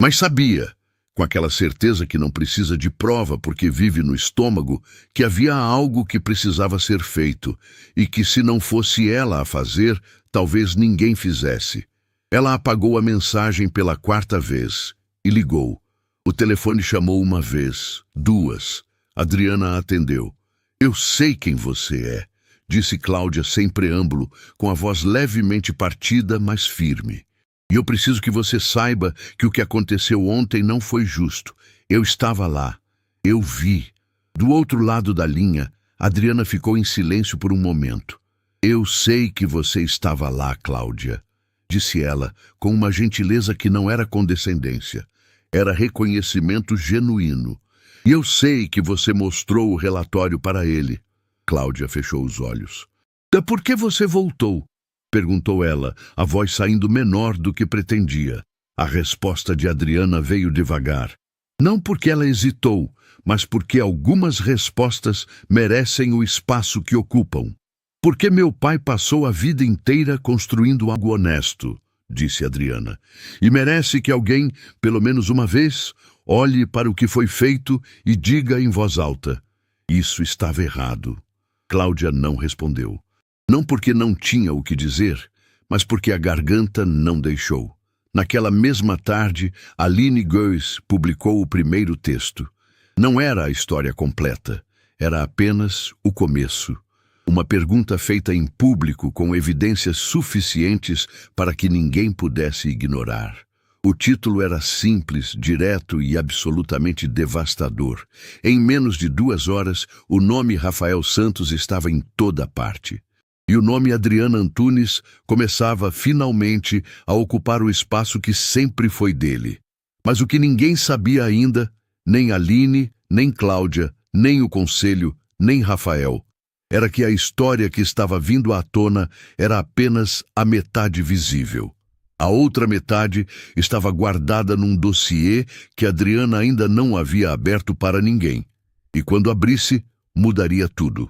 Mas sabia, com aquela certeza que não precisa de prova porque vive no estômago, que havia algo que precisava ser feito e que, se não fosse ela a fazer, talvez ninguém fizesse. Ela apagou a mensagem pela 4ª vez e ligou. O telefone chamou 1 vez, 2. Adriana atendeu. Eu sei quem você é, disse Cláudia sem preâmbulo, com a voz levemente partida, mas firme. E eu preciso que você saiba que o que aconteceu ontem não foi justo. Eu estava lá. Eu vi. Do outro lado da linha, Adriana ficou em silêncio por um momento. Eu sei que você estava lá, Cláudia, disse ela, com uma gentileza que não era condescendência. Era reconhecimento genuíno. E eu sei que você mostrou o relatório para ele. Cláudia fechou os olhos. Por que você voltou? Perguntou ela, a voz saindo menor do que pretendia. A resposta de Adriana veio devagar. Não porque ela hesitou, mas porque algumas respostas merecem o espaço que ocupam. Porque meu pai passou a vida inteira construindo algo honesto, disse Adriana, e merece que alguém, pelo menos uma vez, olhe para o que foi feito e diga em voz alta: isso estava errado. Cláudia não respondeu. Não porque não tinha o que dizer, mas porque a garganta não deixou. Naquela mesma tarde, Aline Goes publicou o primeiro texto. Não era a história completa, era apenas o começo. Uma pergunta feita em público com evidências suficientes para que ninguém pudesse ignorar. O título era simples, direto e absolutamente devastador. Em menos de 2 horas, o nome Rafael Santos estava em toda parte. E o nome Adriana Antunes começava, finalmente, a ocupar o espaço que sempre foi dele. Mas o que ninguém sabia ainda, nem Aline, nem Cláudia, nem o Conselho, nem Rafael, era que a história que estava vindo à tona era apenas a metade visível. A outra metade estava guardada num dossiê que Adriana ainda não havia aberto para ninguém. E quando abrisse, mudaria tudo.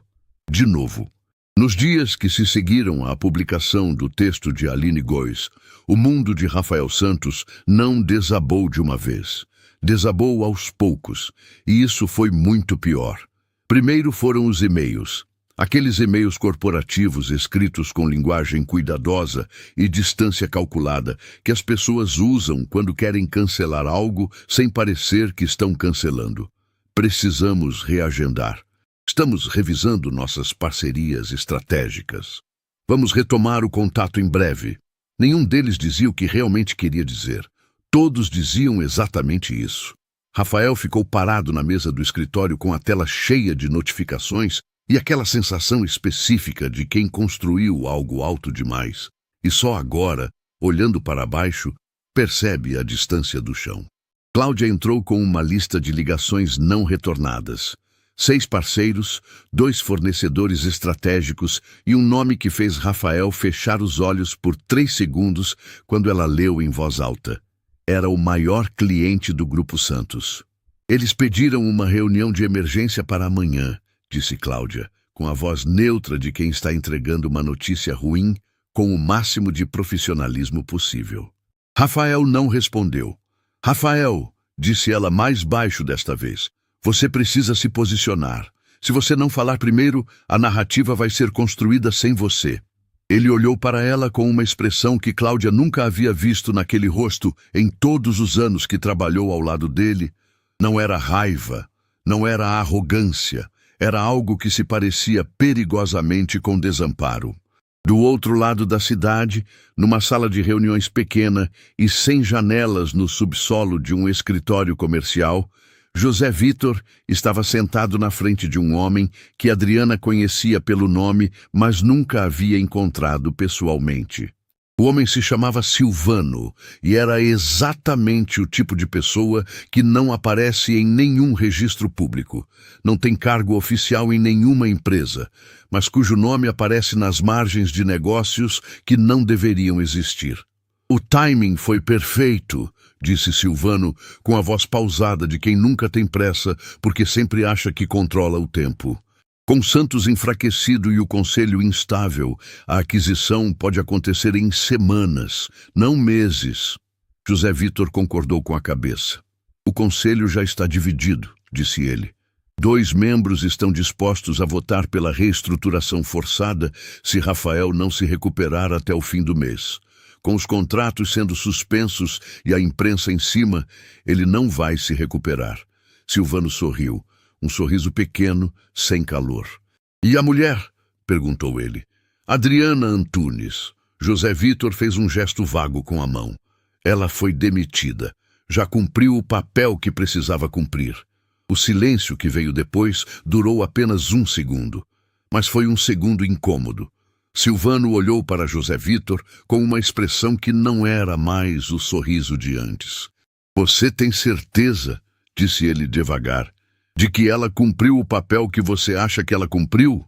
De novo. Nos dias que se seguiram à publicação do texto de Aline Goes, o mundo de Rafael Santos não desabou de uma vez. Desabou aos poucos, e isso foi muito pior. Primeiro foram os e-mails. Aqueles e-mails corporativos escritos com linguagem cuidadosa e distância calculada que as pessoas usam quando querem cancelar algo sem parecer que estão cancelando. Precisamos reagendar. Estamos revisando nossas parcerias estratégicas. Vamos retomar o contato em breve. Nenhum deles dizia o que realmente queria dizer. Todos diziam exatamente isso. Rafael ficou parado na mesa do escritório com a tela cheia de notificações e aquela sensação específica de quem construiu algo alto demais. E só agora, olhando para baixo, percebe a distância do chão. Cláudia entrou com uma lista de ligações não retornadas. 6 parceiros, 2 fornecedores estratégicos e um nome que fez Rafael fechar os olhos por 3 segundos quando ela leu em voz alta. Era o maior cliente do Grupo Santos. Eles pediram uma reunião de emergência para amanhã, disse Cláudia, com a voz neutra de quem está entregando uma notícia ruim com o máximo de profissionalismo possível. Rafael não respondeu. Rafael, disse ela mais baixo desta vez, você precisa se posicionar. Se você não falar primeiro, a narrativa vai ser construída sem você. Ele olhou para ela com uma expressão que Cláudia nunca havia visto naquele rosto em todos os anos que trabalhou ao lado dele. Não era raiva, não era arrogância, era algo que se parecia perigosamente com desamparo. Do outro lado da cidade, numa sala de reuniões pequena e sem janelas no subsolo de um escritório comercial, José Vitor estava sentado na frente de um homem que Adriana conhecia pelo nome, mas nunca havia encontrado pessoalmente. O homem se chamava Silvano e era exatamente o tipo de pessoa que não aparece em nenhum registro público, não tem cargo oficial em nenhuma empresa, mas cujo nome aparece nas margens de negócios que não deveriam existir. O timing foi perfeito, disse Silvano com a voz pausada de quem nunca tem pressa porque sempre acha que controla o tempo. Com Santos enfraquecido e o conselho instável, a aquisição pode acontecer em semanas, não meses. José Vitor concordou com a cabeça. O conselho já está dividido, disse ele. 2 membros estão dispostos a votar pela reestruturação forçada se Rafael não se recuperar até o fim do mês. Com os contratos sendo suspensos e a imprensa em cima, ele não vai se recuperar. Silvano sorriu. Um sorriso pequeno, sem calor. E a mulher? Perguntou ele. Adriana Antunes. José Vitor fez um gesto vago com a mão. Ela foi demitida. Já cumpriu o papel que precisava cumprir. O silêncio que veio depois durou apenas 1 segundo. Mas foi um segundo incômodo. Silvano olhou para José Vitor com uma expressão que não era mais o sorriso de antes. Você tem certeza? Disse ele devagar. De que ela cumpriu o papel que você acha que ela cumpriu?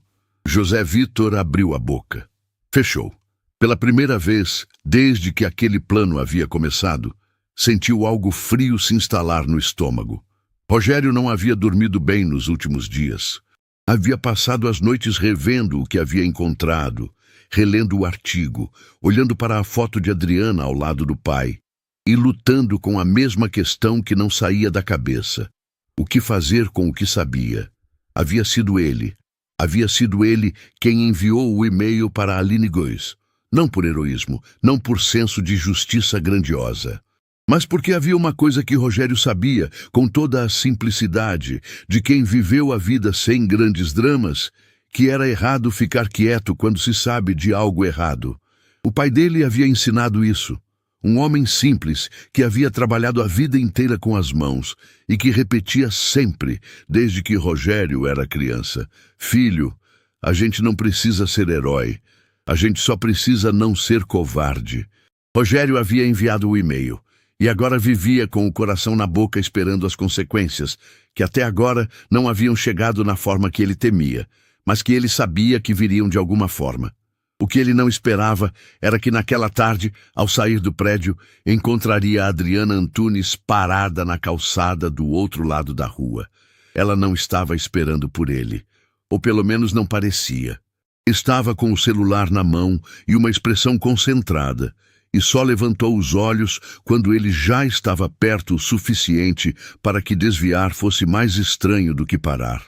José Vitor abriu a boca. Fechou. Pela primeira vez, desde que aquele plano havia começado, sentiu algo frio se instalar no estômago. Rogério não havia dormido bem nos últimos dias. Havia passado as noites revendo o que havia encontrado, relendo o artigo, olhando para a foto de Adriana ao lado do pai e lutando com a mesma questão que não saía da cabeça. O que fazer com o que sabia? Havia sido ele quem enviou o e-mail para Aline Goes. Não por heroísmo, não por senso de justiça grandiosa, mas porque havia uma coisa que Rogério sabia, com toda a simplicidade de quem viveu a vida sem grandes dramas, que era errado ficar quieto quando se sabe de algo errado. O pai dele havia ensinado isso. Um homem simples que havia trabalhado a vida inteira com as mãos e que repetia sempre, desde que Rogério era criança: filho, a gente não precisa ser herói. A gente só precisa não ser covarde. Rogério havia enviado o e-mail e agora vivia com o coração na boca esperando as consequências, que até agora não haviam chegado na forma que ele temia, mas que ele sabia que viriam de alguma forma. O que ele não esperava era que naquela tarde, ao sair do prédio, encontraria a Adriana Antunes parada na calçada do outro lado da rua. Ela não estava esperando por ele, ou pelo menos não parecia. Estava com o celular na mão e uma expressão concentrada, e só levantou os olhos quando ele já estava perto o suficiente para que desviar fosse mais estranho do que parar.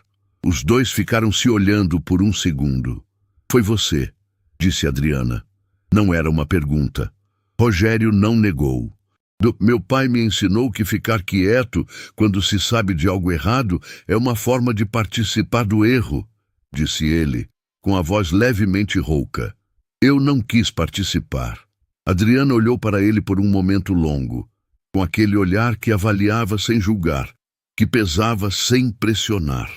Os dois ficaram se olhando por um segundo. Foi você, disse Adriana. Não era uma pergunta. Rogério não negou. Meu pai me ensinou que ficar quieto quando se sabe de algo errado é uma forma de participar do erro, disse ele, com a voz levemente rouca. Eu não quis participar. Adriana olhou para ele por um momento longo, com aquele olhar que avaliava sem julgar, que pesava sem pressionar.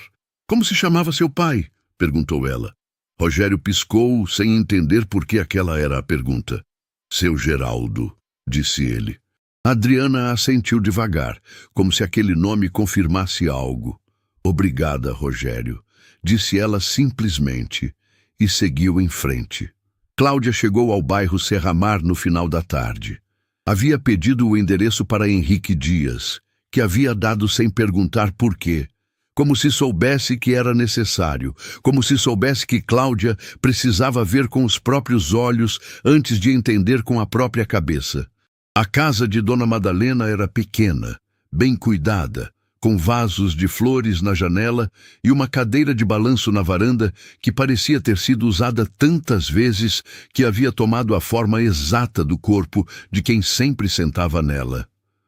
Como se chamava seu pai? Perguntou ela. Rogério piscou sem entender por que aquela era a pergunta. Seu Geraldo, disse ele. Adriana assentiu devagar, como se aquele nome confirmasse algo. Obrigada, Rogério, disse ela simplesmente, e seguiu em frente. Cláudia chegou ao bairro Serramar no final da tarde. Havia pedido o endereço para Henrique Dias, que havia dado sem perguntar por quê, como se soubesse que era necessário, como se soubesse que Cláudia precisava ver com os próprios olhos antes de entender com a própria cabeça. A casa de Dona Madalena era pequena, bem cuidada, com vasos de flores na janela e uma cadeira de balanço na varanda que parecia ter sido usada tantas vezes que havia tomado a forma exata do corpo de quem sempre sentava nela.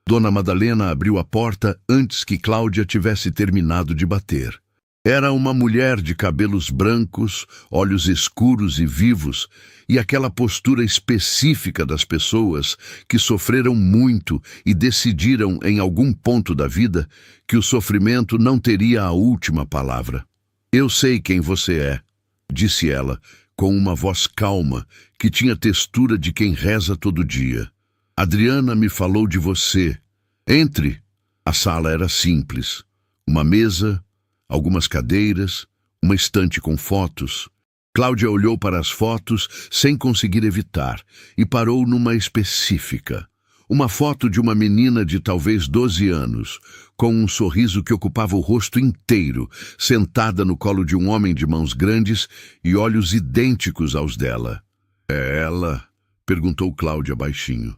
Dona Madalena abriu a porta antes que Cláudia tivesse terminado de bater. Era uma mulher de cabelos brancos, olhos escuros e vivos, e aquela postura específica das pessoas que sofreram muito e decidiram em algum ponto da vida que o sofrimento não teria a última palavra. Eu sei quem você é, disse ela, com uma voz calma que tinha textura de quem reza todo dia. Adriana me falou de você. Entre. A sala era simples. Uma mesa, algumas cadeiras, uma estante com fotos. Cláudia olhou para as fotos sem conseguir evitar e parou numa específica. Uma foto de uma menina de talvez 12 anos, com um sorriso que ocupava o rosto inteiro, sentada no colo de um homem de mãos grandes e olhos idênticos aos dela. É ela? Perguntou Cláudia baixinho.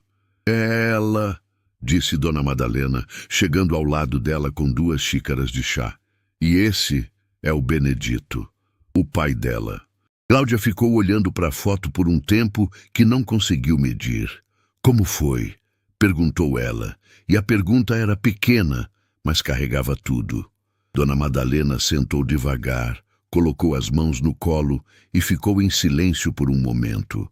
É ela, disse Dona Madalena, chegando ao lado dela com 2 xícaras de chá. E esse é o Benedito, o pai dela. Cláudia ficou olhando para a foto por um tempo que não conseguiu medir. Como foi? Perguntou ela, e a pergunta era pequena, mas carregava tudo. Dona Madalena sentou devagar, colocou as mãos no colo e ficou em silêncio por um momento.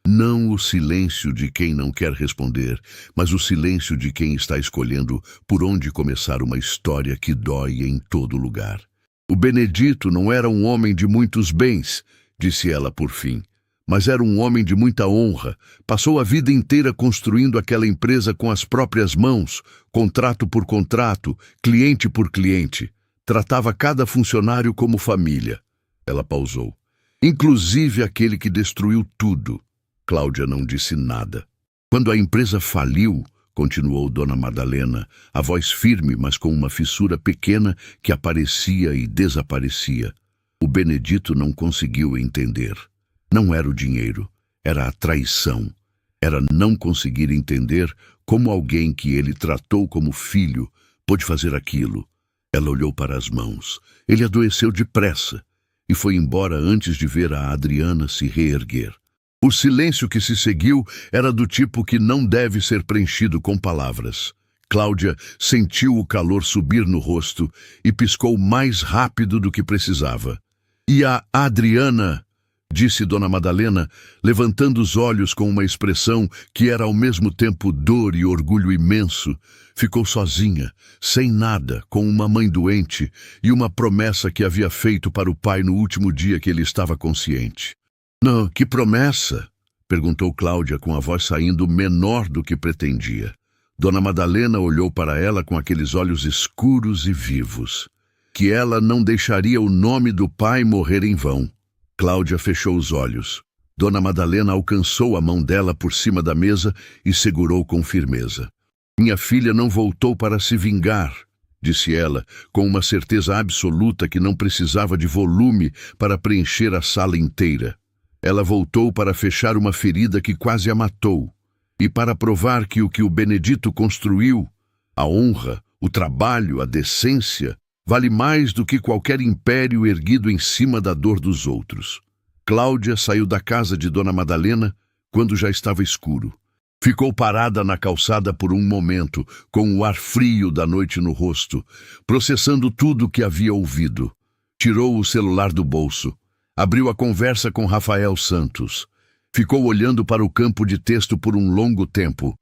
Não o silêncio de quem não quer responder, mas o silêncio de quem está escolhendo por onde começar uma história que dói em todo lugar. O Benedito não era um homem de muitos bens, disse ela por fim, mas era um homem de muita honra. Passou a vida inteira construindo aquela empresa com as próprias mãos, contrato por contrato, cliente por cliente. Tratava cada funcionário como família. Ela pausou. Inclusive aquele que destruiu tudo. Cláudia não disse nada. Quando a empresa faliu, continuou Dona Madalena, a voz firme, mas com uma fissura pequena que aparecia e desaparecia. O Benedito não conseguiu entender. Não era o dinheiro, era a traição. Era não conseguir entender como alguém que ele tratou como filho pôde fazer aquilo. Ela olhou para as mãos. Ele adoeceu depressa e foi embora antes de ver a Adriana se reerguer. O silêncio que se seguiu era do tipo que não deve ser preenchido com palavras. Cláudia sentiu o calor subir no rosto e piscou mais rápido do que precisava. "E a Adriana?", disse Dona Madalena, levantando os olhos com uma expressão que era ao mesmo tempo dor e orgulho imenso. Ficou sozinha, sem nada, com uma mãe doente e uma promessa que havia feito para o pai no último dia que ele estava consciente. "Não, que promessa?", perguntou Cláudia com a voz saindo menor do que pretendia. Dona Madalena olhou para ela com aqueles olhos escuros e vivos. Que ela não deixaria o nome do pai morrer em vão. Cláudia fechou os olhos. Dona Madalena alcançou a mão dela por cima da mesa e segurou com firmeza. "Minha filha não voltou para se vingar", disse ela, com uma certeza absoluta que não precisava de volume para preencher a sala inteira. Ela voltou para fechar uma ferida que quase a matou, e para provar que o Benedito construiu, a honra, o trabalho, a decência, vale mais do que qualquer império erguido em cima da dor dos outros. Cláudia saiu da casa de Dona Madalena quando já estava escuro. Ficou parada na calçada por um momento, com o ar frio da noite no rosto, processando tudo o que havia ouvido. Tirou o celular do bolso. Abriu a conversa com Rafael Santos. Ficou olhando para o campo de texto por um longo tempo.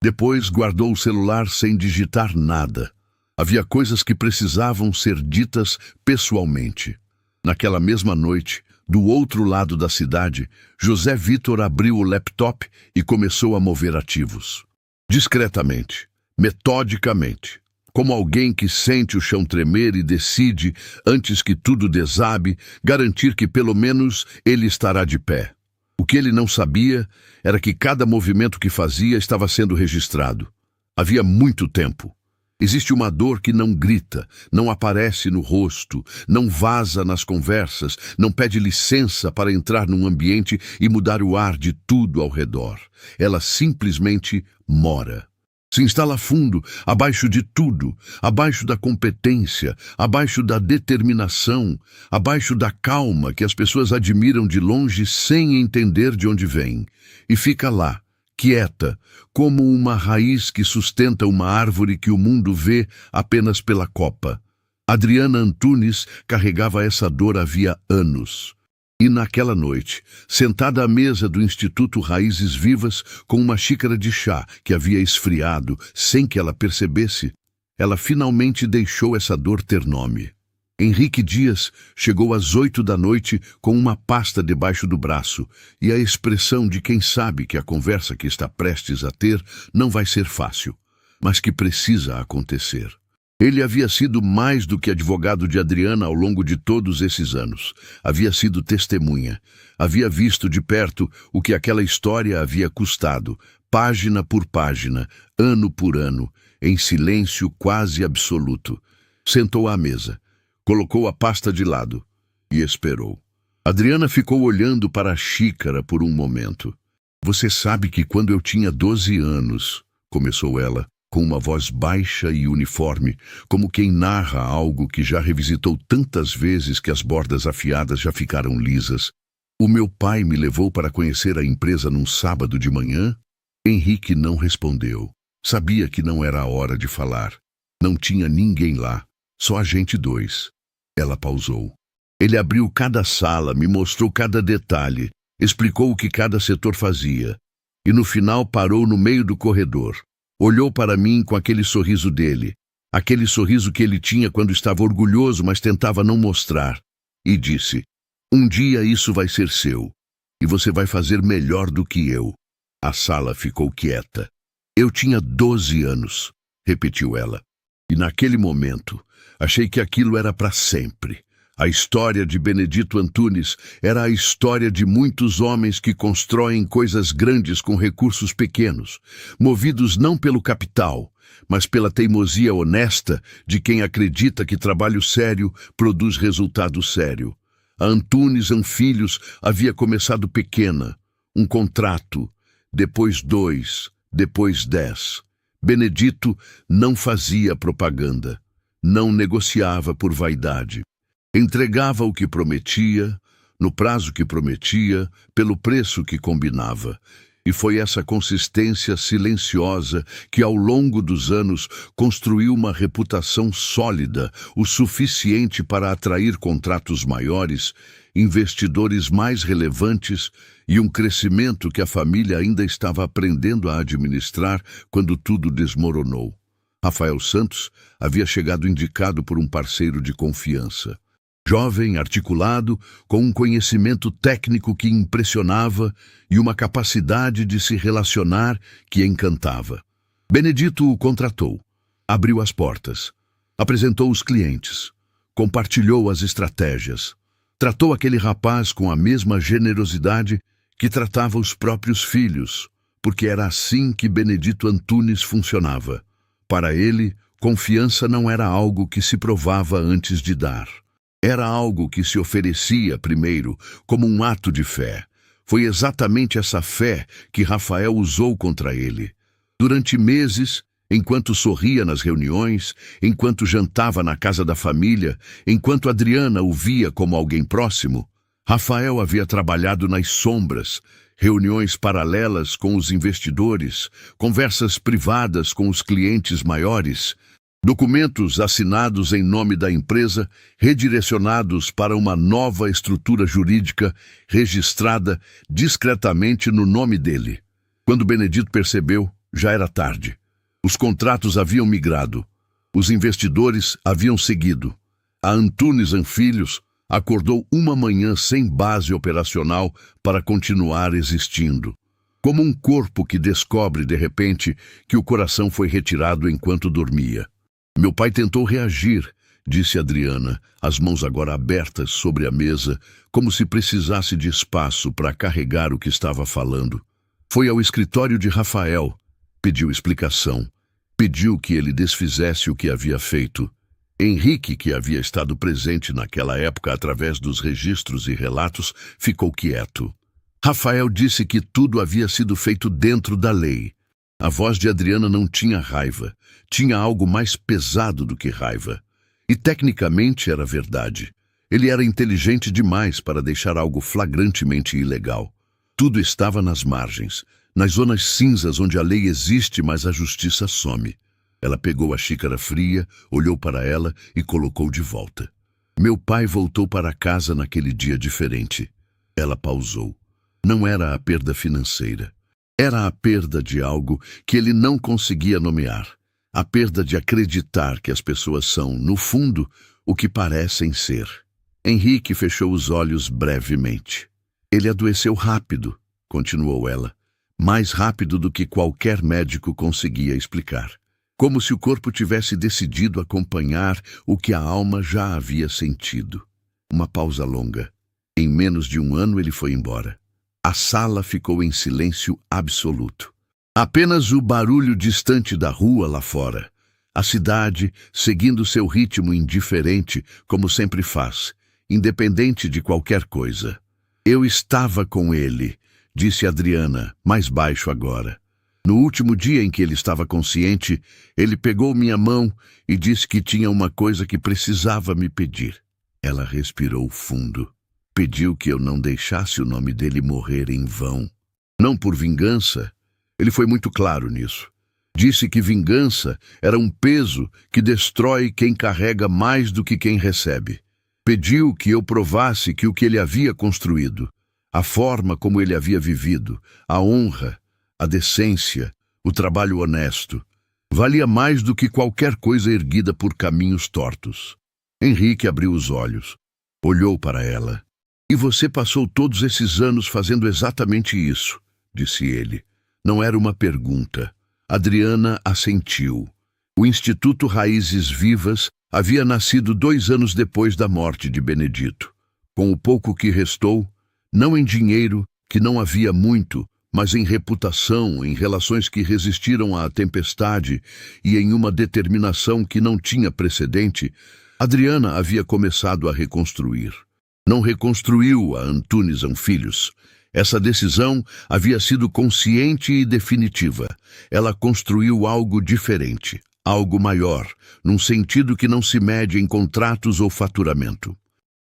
Depois guardou o celular sem digitar nada. Havia coisas que precisavam ser ditas pessoalmente. Naquela mesma noite, do outro lado da cidade, José Vitor abriu o laptop e começou a mover arquivos. Discretamente, metodicamente, como alguém que sente o chão tremer e decide, antes que tudo desabe, garantir que pelo menos ele estará de pé. O que ele não sabia era que cada movimento que fazia estava sendo registrado. Havia muito tempo. Existe uma dor que não grita, não aparece no rosto, não vaza nas conversas, não pede licença para entrar num ambiente e mudar o ar de tudo ao redor. Ela simplesmente mora. Se instala fundo, abaixo de tudo, abaixo da competência, abaixo da determinação, abaixo da calma que as pessoas admiram de longe sem entender de onde vem. E fica lá, quieta, como uma raiz que sustenta uma árvore que o mundo vê apenas pela copa. Adriana Antunes carregava essa dor havia anos. E naquela noite, sentada à mesa do Instituto Raízes Vivas, com uma xícara de chá que havia esfriado sem que ela percebesse, ela finalmente deixou essa dor ter nome. Henrique Dias chegou às 8 da noite com uma pasta debaixo do braço e a expressão de quem sabe que a conversa que está prestes a ter não vai ser fácil, mas que precisa acontecer. Ele havia sido mais do que advogado de Adriana ao longo de todos esses anos. Havia sido testemunha. Havia visto de perto o que aquela história havia custado, página por página, ano por ano, em silêncio quase absoluto. Sentou à mesa, colocou a pasta de lado e esperou. Adriana ficou olhando para a xícara por um momento. "Você sabe que quando eu tinha 12 anos", começou ela, com uma voz baixa e uniforme, como quem narra algo que já revisitou tantas vezes que as bordas afiadas já ficaram lisas. "O meu pai me levou para conhecer a empresa num sábado de manhã?" Henrique não respondeu. Sabia que não era a hora de falar. Não tinha ninguém lá, só a gente dois. Ela pausou. Ele abriu cada sala, me mostrou cada detalhe, explicou o que cada setor fazia. E no final parou no meio do corredor. Olhou para mim com aquele sorriso dele, aquele sorriso que ele tinha quando estava orgulhoso, mas tentava não mostrar, e disse: "Um dia isso vai ser seu, e você vai fazer melhor do que eu." A sala ficou quieta. "Eu tinha 12 anos", repetiu ela. E naquele momento, Achei que aquilo era para sempre. A história de Benedito Antunes era a história de muitos homens que constroem coisas grandes com recursos pequenos, movidos não pelo capital, mas pela teimosia honesta de quem acredita que trabalho sério produz resultado sério. A Antunes Filhos havia começado pequena, um contrato, depois 2, depois 10. Benedito não fazia propaganda, não negociava por vaidade. Entregava o que prometia, no prazo que prometia, pelo preço que combinava. E foi essa consistência silenciosa que, ao longo dos anos, construiu uma reputação sólida, o suficiente para atrair contratos maiores, investidores mais relevantes e um crescimento que a família ainda estava aprendendo a administrar quando tudo desmoronou. Rafael Santos havia chegado indicado por um parceiro de confiança. Jovem, articulado, com um conhecimento técnico que impressionava e uma capacidade de se relacionar que encantava. Benedito o contratou, abriu as portas, apresentou os clientes, compartilhou as estratégias, tratou aquele rapaz com a mesma generosidade que tratava os próprios filhos, porque era assim que Benedito Antunes funcionava. Para ele, confiança não era algo que se provava antes de dar. Era algo que se oferecia primeiro, como um ato de fé. Foi exatamente essa fé que Rafael usou contra ele. Durante meses, enquanto sorria nas reuniões, enquanto jantava na casa da família, enquanto Adriana o via como alguém próximo, Rafael havia trabalhado nas sombras, reuniões paralelas com os investidores, conversas privadas com os clientes maiores, documentos assinados em nome da empresa, redirecionados para uma nova estrutura jurídica registrada discretamente no nome dele. Quando Benedito percebeu, já era tarde. Os contratos haviam migrado. Os investidores haviam seguido. A Antunes Filhos acordou uma manhã sem base operacional para continuar existindo. Como um corpo que descobre, de repente, que o coração foi retirado enquanto dormia. Meu pai tentou reagir, disse Adriana, as mãos agora abertas sobre a mesa, como se precisasse de espaço para carregar o que estava falando. Foi ao escritório de Rafael, pediu explicação, pediu que ele desfizesse o que havia feito. Henrique, que havia estado presente naquela época através dos registros e relatos, ficou quieto. Rafael disse que tudo havia sido feito dentro da lei. A voz de Adriana não tinha raiva, tinha algo mais pesado do que raiva. E tecnicamente era verdade. Ele era inteligente demais para deixar algo flagrantemente ilegal. Tudo estava nas margens, nas zonas cinzas onde a lei existe, mas a justiça some. Ela pegou a xícara fria, olhou para ela e colocou de volta. Meu pai voltou para casa naquele dia diferente. Ela pausou. Não era a perda financeira. Era a perda de algo que ele não conseguia nomear. A perda de acreditar que as pessoas são, no fundo, o que parecem ser. Henrique fechou os olhos brevemente. Ele adoeceu rápido, continuou ela. Mais rápido do que qualquer médico conseguia explicar. Como se o corpo tivesse decidido acompanhar o que a alma já havia sentido. Uma pausa longa. Em menos de um ano ele foi embora. A sala ficou em silêncio absoluto. Apenas o barulho distante da rua lá fora. A cidade seguindo seu ritmo indiferente, como sempre faz, independente de qualquer coisa. Eu estava com ele, disse Adriana, mais baixo agora. No último dia em que ele estava consciente, ele pegou minha mão e disse que tinha uma coisa que precisava me pedir. Ela respirou fundo. Pediu que eu não deixasse o nome dele morrer em vão. Não por vingança. Ele foi muito claro nisso. Disse que vingança era um peso que destrói quem carrega mais do que quem recebe. Pediu que eu provasse que o que ele havia construído, a forma como ele havia vivido, a honra, a decência, o trabalho honesto, valia mais do que qualquer coisa erguida por caminhos tortos. Henrique abriu os olhos, olhou para ela. E você passou todos esses anos fazendo exatamente isso, disse ele. Não era uma pergunta. Adriana assentiu. O Instituto Raízes Vivas Havia nascido 2 anos depois da morte de Benedito. Com o pouco que restou, não em dinheiro, que não havia muito, mas em reputação, em relações que resistiram à tempestade e em uma determinação que não tinha precedente, Adriana havia começado a reconstruir. Não reconstruiu a Antunes Filhos. Essa decisão havia sido consciente e definitiva. Ela construiu algo diferente, algo maior, num sentido que não se mede em contratos ou faturamento.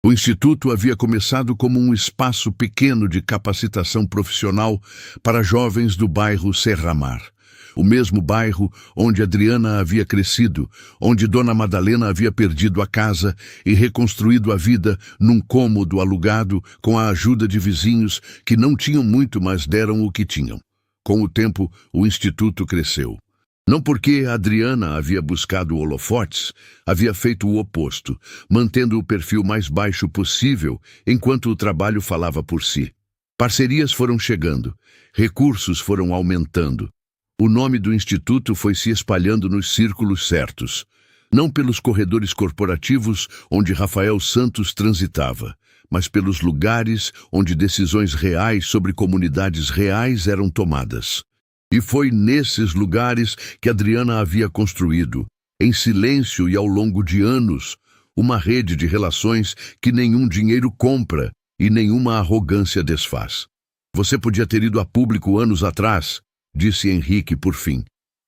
O Instituto havia começado como um espaço pequeno de capacitação profissional para jovens do bairro Serramar. O mesmo bairro onde Adriana havia crescido, onde Dona Madalena havia perdido a casa e reconstruído a vida num cômodo alugado com a ajuda de vizinhos que não tinham muito, mas deram o que tinham. Com o tempo, o Instituto cresceu. Não porque Adriana havia buscado holofotes, havia feito o oposto, mantendo o perfil mais baixo possível enquanto o trabalho falava por si. Parcerias foram chegando, recursos foram aumentando. O nome do Instituto foi se espalhando nos círculos certos, não pelos corredores corporativos onde Rafael Santos transitava, mas pelos lugares onde decisões reais sobre comunidades reais eram tomadas. E foi nesses lugares que Adriana havia construído, em silêncio e ao longo de anos, uma rede de relações que nenhum dinheiro compra e nenhuma arrogância desfaz. Você podia ter ido a público anos atrás, disse Henrique por fim.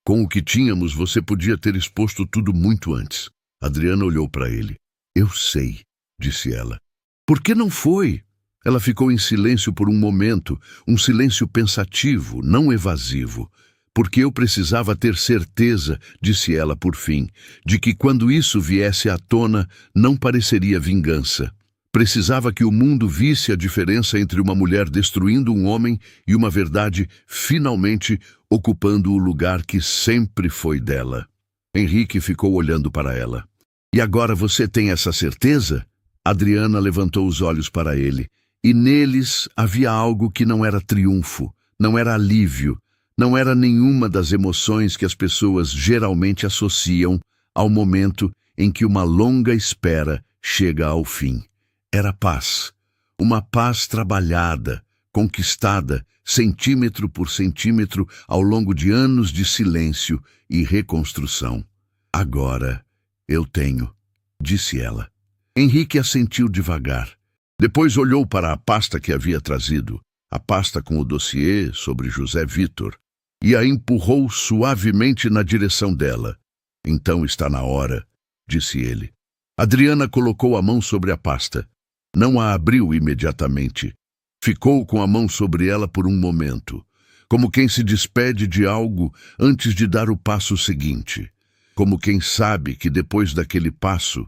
Com o que tínhamos, você podia ter exposto tudo muito antes. Adriana olhou para ele. Eu sei, disse ela. Por que não foi? Ela ficou em silêncio por um momento, um silêncio pensativo, não evasivo. Porque eu precisava ter certeza, disse ela por fim, de que quando isso viesse à tona, não pareceria vingança. Precisava que o mundo visse a diferença entre uma mulher destruindo um homem e uma verdade finalmente ocupando o lugar que sempre foi dela. Henrique ficou olhando para ela. E agora você tem essa certeza? Adriana levantou os olhos para ele. E neles havia algo que não era triunfo, não era alívio, não era nenhuma das emoções que as pessoas geralmente associam ao momento em que uma longa espera chega ao fim. Era paz, uma paz trabalhada, conquistada, centímetro por centímetro, ao longo de anos de silêncio e reconstrução. Agora eu tenho, disse ela. Henrique assentiu devagar. Depois olhou para a pasta que havia trazido, a pasta com o dossiê sobre José Vitor, e a empurrou suavemente na direção dela. Então está na hora, disse ele. Adriana colocou a mão sobre a pasta. Não a abriu imediatamente. Ficou com a mão sobre ela por um momento, como quem se despede de algo antes de dar o passo seguinte, como quem sabe que depois daquele passo,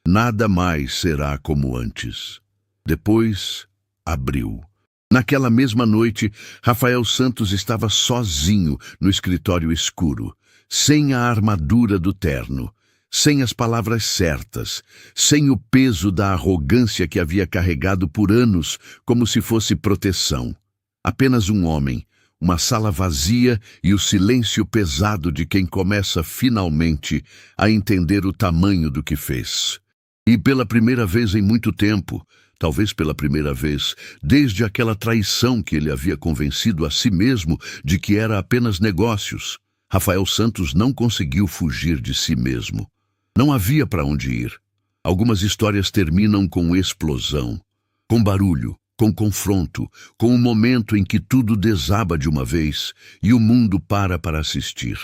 nada mais será como antes. Depois, abriu. Naquela mesma noite, Rafael Santos estava sozinho no escritório escuro, sem a armadura do terno, sem as palavras certas, sem o peso da arrogância que havia carregado por anos como se fosse proteção. Apenas um homem, uma sala vazia e o silêncio pesado de quem começa finalmente a entender o tamanho do que fez. E pela primeira vez em muito tempo, talvez pela primeira vez, desde aquela traição que ele havia convencido a si mesmo de que era apenas negócios, Rafael Santos não conseguiu fugir de si mesmo. Não havia para onde ir. Algumas histórias terminam com explosão, com barulho, com confronto, com um momento em que tudo desaba de uma vez e o mundo para assistir.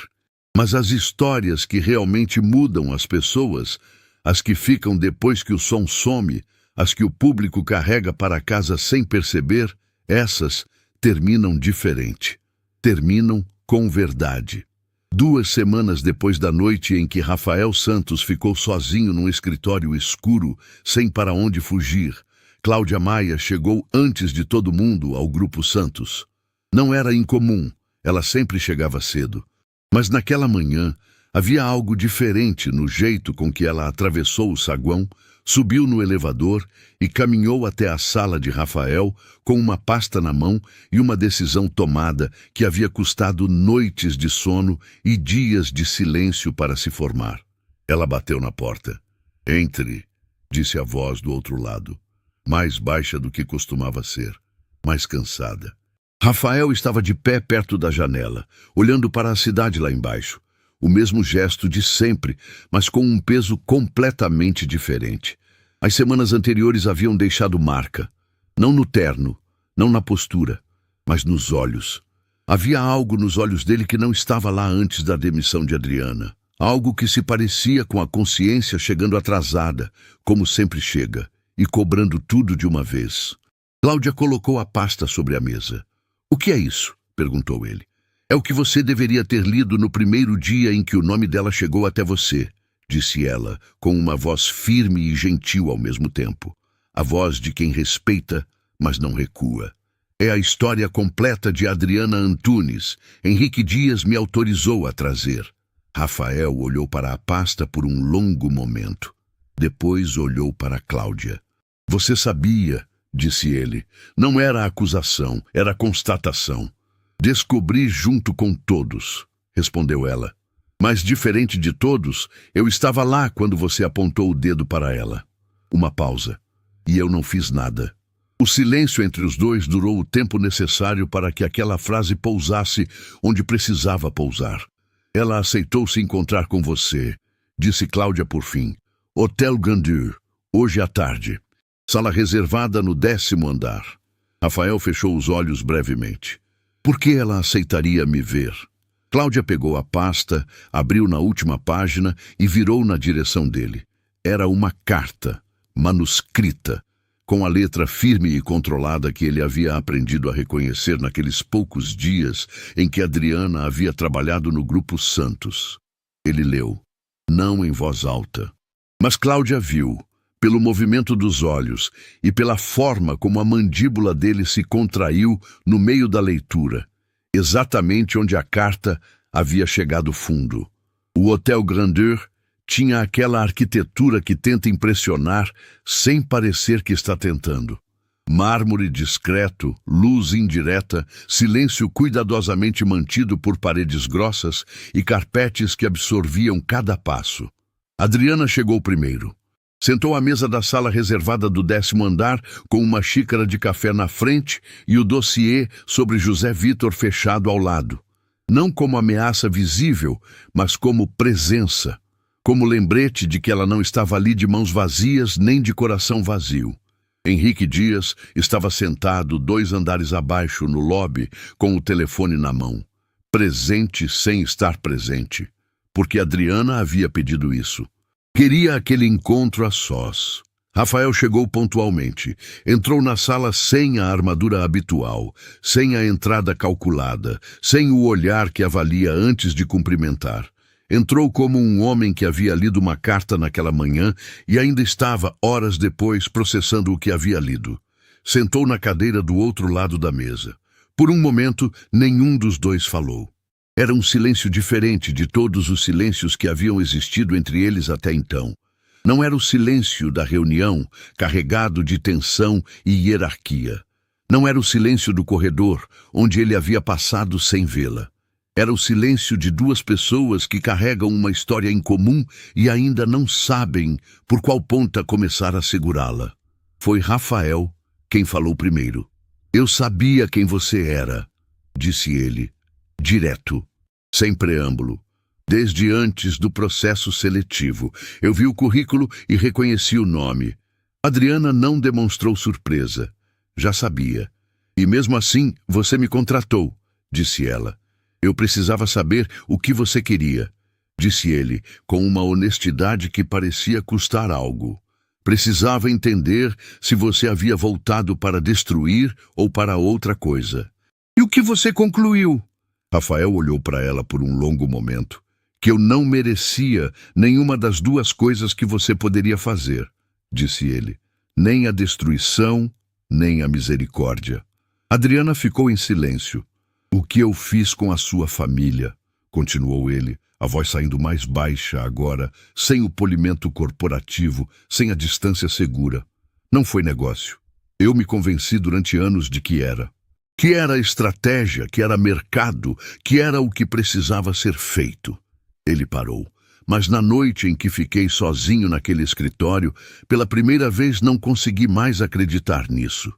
Mas as histórias que realmente mudam as pessoas, as que ficam depois que o som some, as que o público carrega para casa sem perceber, essas terminam diferente. Terminam com verdade. 2 semanas depois da noite em que Rafael Santos ficou sozinho num escritório escuro, sem para onde fugir, Cláudia Maia chegou antes de todo mundo ao Grupo Santos. Não era incomum, ela sempre chegava cedo. Mas naquela manhã, havia algo diferente no jeito com que ela atravessou o saguão, subiu no elevador e caminhou até a sala de Rafael com uma pasta na mão e uma decisão tomada que havia custado noites de sono e dias de silêncio para se formar. Ela bateu na porta. Entre, disse a voz do outro lado, mais baixa do que costumava ser, mais cansada. Rafael estava de pé perto da janela, olhando para a cidade lá embaixo. O mesmo gesto de sempre, mas com um peso completamente diferente. As semanas anteriores haviam deixado marca. Não no terno, não na postura, mas nos olhos. Havia algo nos olhos dele que não estava lá antes da demissão de Adriana. Algo que se parecia com a consciência chegando atrasada, como sempre chega, e cobrando tudo de uma vez. Cláudia colocou a pasta sobre a mesa. "O que é isso?" perguntou ele. "É o que você deveria ter lido no primeiro dia em que o nome dela chegou até você", disse ela, com uma voz firme e gentil ao mesmo tempo. A voz de quem respeita, mas não recua. "É a história completa de Adriana Antunes. Henrique Dias me autorizou a trazer." Rafael olhou para a pasta por um longo momento. Depois olhou para Cláudia. "Você sabia", disse ele. "Não era acusação, era constatação." "Descobri junto com todos", respondeu ela. "Mas diferente de todos, eu estava lá quando você apontou o dedo para ela." Uma pausa. "E eu não fiz nada." O silêncio entre os dois durou o tempo necessário para que aquela frase pousasse onde precisava pousar. "Ela aceitou se encontrar com você", disse Cláudia por fim. "Hotel Grandeur, hoje à tarde. Sala reservada no 10º andar." Rafael fechou os olhos brevemente. "Por que ela aceitaria me ver?" Cláudia pegou a pasta, abriu na última página e virou na direção dele. Era uma carta, manuscrita, com a letra firme e controlada que ele havia aprendido a reconhecer naqueles poucos dias em que Adriana havia trabalhado no Grupo Santos. Ele leu, não em voz alta. Mas Cláudia viu, pelo movimento dos olhos e pela forma como a mandíbula dele se contraiu no meio da leitura, exatamente onde a carta havia chegado fundo. O Hotel Grandeur tinha aquela arquitetura que tenta impressionar sem parecer que está tentando. Mármore discreto, luz indireta, silêncio cuidadosamente mantido por paredes grossas e carpetes que absorviam cada passo. Adriana chegou primeiro. Sentou à mesa da sala reservada do 10º andar com uma xícara de café na frente e o dossiê sobre José Vitor fechado ao lado. Não como ameaça visível, mas como presença. Como lembrete de que ela não estava ali de mãos vazias nem de coração vazio. Henrique Dias estava sentado 2 andares abaixo no lobby com o telefone na mão. Presente sem estar presente. Porque Adriana havia pedido isso. Queria aquele encontro a sós. Rafael chegou pontualmente. Entrou na sala sem a armadura habitual, sem a entrada calculada, sem o olhar que avalia antes de cumprimentar. Entrou como um homem que havia lido uma carta naquela manhã e ainda estava, horas depois, processando o que havia lido. Sentou na cadeira do outro lado da mesa. Por um momento, nenhum dos dois falou. Era um silêncio diferente de todos os silêncios que haviam existido entre eles até então. Não era o silêncio da reunião, carregado de tensão e hierarquia. Não era o silêncio do corredor, onde ele havia passado sem vê-la. Era o silêncio de 2 pessoas que carregam uma história em comum e ainda não sabem por qual ponta começar a segurá-la. Foi Rafael quem falou primeiro. "Eu sabia quem você era", disse ele, direto, sem preâmbulo. "Desde antes do processo seletivo. Eu vi o currículo e reconheci o nome." Adriana não demonstrou surpresa. "Já sabia. E mesmo assim, você me contratou", disse ela. "Eu precisava saber o que você queria", disse ele, com uma honestidade que parecia custar algo. "Precisava entender se você havia voltado para destruir ou para outra coisa." "E o que você concluiu?" Rafael olhou para ela por um longo momento. "Que eu não merecia nenhuma das 2 coisas que você poderia fazer", disse ele. "Nem a destruição, nem a misericórdia." Adriana ficou em silêncio. "O que eu fiz com a sua família?", continuou ele, a voz saindo mais baixa agora, sem o polimento corporativo, sem a distância segura. "Não foi negócio. Eu me convenci durante anos de que era. Que era estratégia, que era mercado, que era o que precisava ser feito." Ele parou. mas na noite em que fiquei sozinho naquele escritório, pela primeira vez não consegui mais acreditar nisso.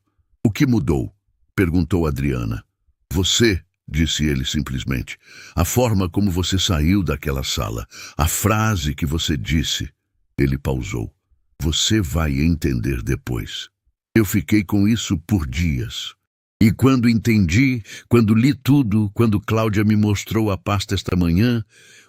O que mudou? Perguntou Adriana. Você, disse ele simplesmente. A forma como você saiu daquela sala. A frase que você disse. Ele pausou. Você vai entender depois. Eu fiquei com isso por dias. E quando entendi, quando li tudo, quando Cláudia me mostrou a pasta esta manhã,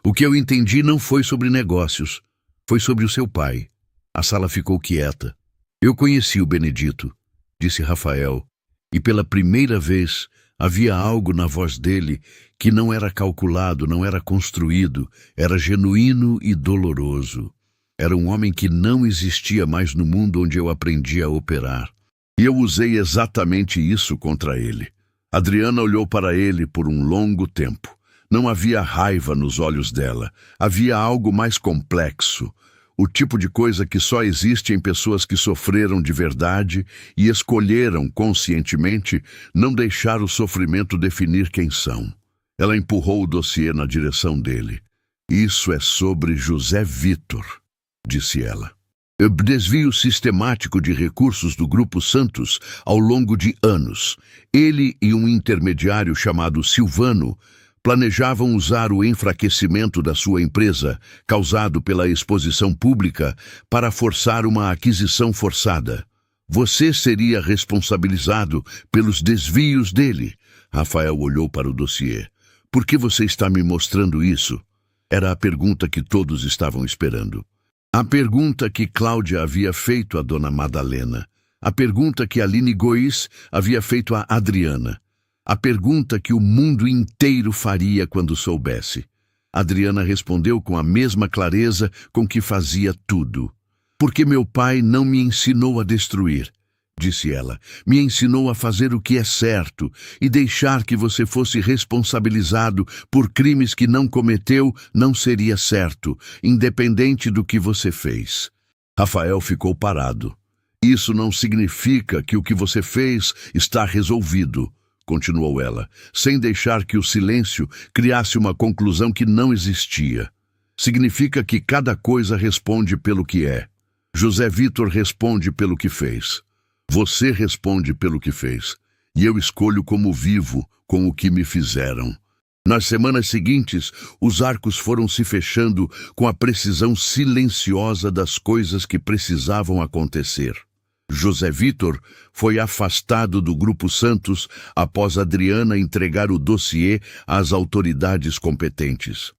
o que eu entendi não foi sobre negócios, foi sobre o seu pai. A sala ficou quieta. Eu conheci o Benedito, disse Rafael, e pela primeira vez havia algo na voz dele que não era calculado, não era construído, era genuíno e doloroso. Era um homem que não existia mais no mundo onde eu aprendi a operar. E eu usei exatamente isso contra ele. Adriana olhou para ele por um longo tempo. Não havia raiva nos olhos dela. Havia algo mais complexo. O tipo de coisa que só existe em pessoas que sofreram de verdade e escolheram conscientemente não deixar o sofrimento definir quem são. Ela empurrou o dossiê na direção dele. Isso é sobre José Vitor, disse ela. Desvio sistemático de recursos do Grupo Santos ao longo de anos. Ele e um intermediário chamado Silvano planejavam usar o enfraquecimento da sua empresa, causado pela exposição pública, para forçar uma aquisição forçada. Você seria responsabilizado pelos desvios dele. Rafael olhou para o dossiê. Por que você está me mostrando isso? Era a pergunta que todos estavam esperando. A pergunta que Cláudia havia feito a Dona Madalena. A pergunta que Aline Gois havia feito a Adriana. A pergunta que o mundo inteiro faria quando soubesse. Adriana respondeu com a mesma clareza com que fazia tudo. Porque meu pai não me ensinou a destruir, disse ela. Me ensinou a fazer o que é certo e deixar que você fosse responsabilizado por crimes que não cometeu não seria certo, independente do que você fez. Rafael ficou parado. Isso não significa que o que você fez está resolvido, continuou ela, sem deixar que o silêncio criasse uma conclusão que não existia. Significa que cada coisa responde pelo que é. José Vitor responde pelo que fez. Você responde pelo que fez, e eu escolho como vivo com o que me fizeram. Nas semanas seguintes, os arcos foram se fechando com a precisão silenciosa das coisas que precisavam acontecer. José Vitor foi afastado do Grupo Santos após Adriana entregar o dossiê às autoridades competentes.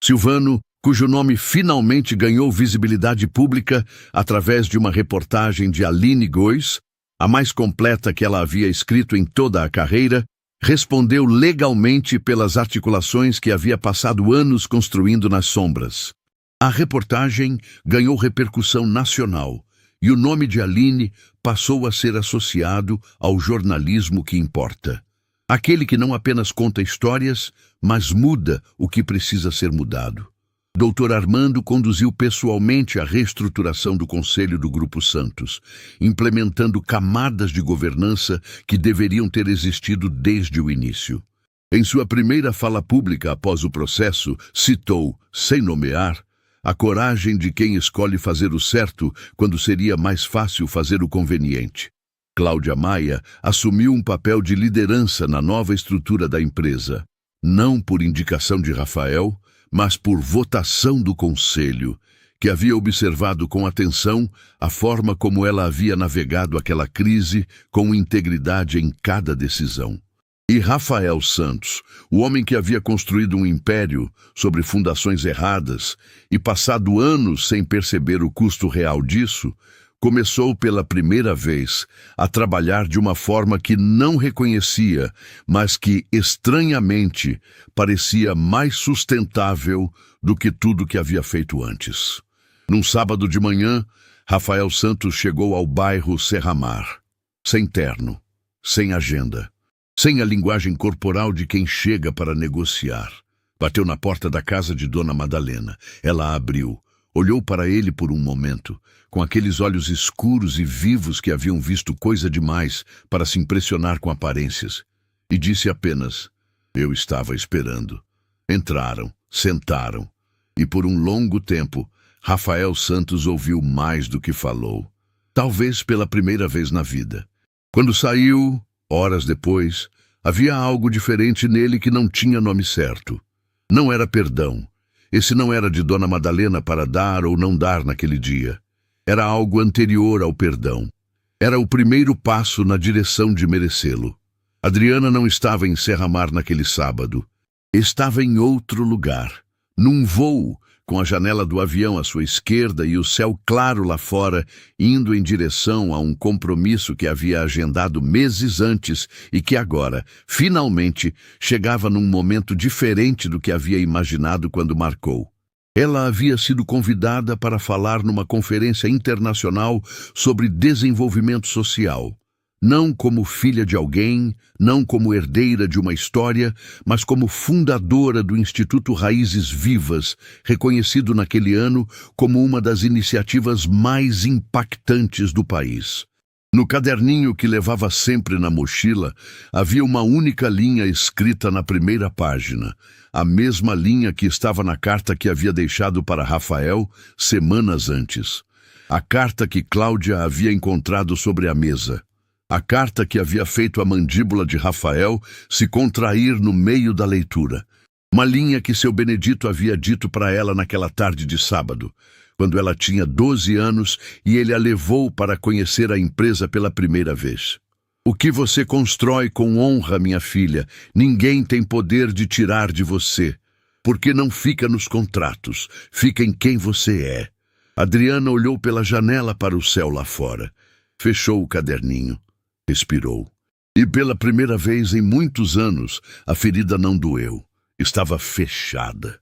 Silvano, cujo nome finalmente ganhou visibilidade pública através de uma reportagem de Aline Gois, a mais completa que ela havia escrito em toda a carreira, respondeu legalmente pelas articulações que havia passado anos construindo nas sombras. A reportagem ganhou repercussão nacional e o nome de Aline passou a ser associado ao jornalismo que importa. Aquele que não apenas conta histórias, mas muda o que precisa ser mudado. Dr. Armando conduziu pessoalmente a reestruturação do Conselho do Grupo Santos, implementando camadas de governança que deveriam ter existido desde o início. Em sua primeira fala pública após o processo, citou, sem nomear, a coragem de quem escolhe fazer o certo quando seria mais fácil fazer o conveniente. Cláudia Maia assumiu um papel de liderança na nova estrutura da empresa, não por indicação de Rafael, mas por votação do Conselho, que havia observado com atenção a forma como ela havia navegado aquela crise com integridade em cada decisão. E Rafael Santos, o homem que havia construído um império sobre fundações erradas e passado anos sem perceber o custo real disso, começou pela primeira vez a trabalhar de uma forma que não reconhecia, mas que, estranhamente, parecia mais sustentável do que tudo que havia feito antes. Num sábado de manhã, Rafael Santos chegou ao bairro Serramar, sem terno, sem agenda, sem a linguagem corporal de quem chega para negociar. Bateu na porta da casa de Dona Madalena. Ela abriu. Olhou para ele por um momento, com aqueles olhos escuros e vivos que haviam visto coisa demais para se impressionar com aparências, e disse apenas, eu estava esperando. Entraram, sentaram, E por um longo tempo, Rafael Santos ouviu mais do que falou. Talvez pela primeira vez na vida. Quando saiu, horas depois, havia algo diferente nele que não tinha nome certo. Não era perdão. Esse não era de Dona Madalena para dar ou não dar naquele dia. Era algo anterior ao perdão. Era o primeiro passo na direção de merecê-lo. Adriana não estava em Serra-Mar naquele sábado. Estava em outro lugar, num voo, com a janela do avião à sua esquerda e o céu claro lá fora, indo em direção a um compromisso que havia agendado meses antes e que agora, finalmente, chegava num momento diferente do que havia imaginado quando marcou. Ela havia sido convidada para falar numa conferência internacional sobre desenvolvimento social. Não como filha de alguém, não como herdeira de uma história, mas como fundadora do Instituto Raízes Vivas, reconhecido naquele ano como uma das iniciativas mais impactantes do país. No caderninho que levava sempre na mochila, havia uma única linha escrita na primeira página, a mesma linha que estava na carta que havia deixado para Rafael semanas antes. A carta que Cláudia havia encontrado sobre a mesa. A carta que havia feito a mandíbula de Rafael se contrair no meio da leitura. Uma linha que seu Benedito havia dito para ela naquela tarde de sábado, quando ela tinha 12 anos e ele a levou para conhecer a empresa pela primeira vez. O que você constrói com honra, minha filha, ninguém tem poder de tirar de você, porque não fica nos contratos, fica em quem você é. Adriana olhou pela janela para o céu lá fora, fechou o caderninho. Respirou. E pela primeira vez em muitos anos, a ferida não doeu. Estava fechada.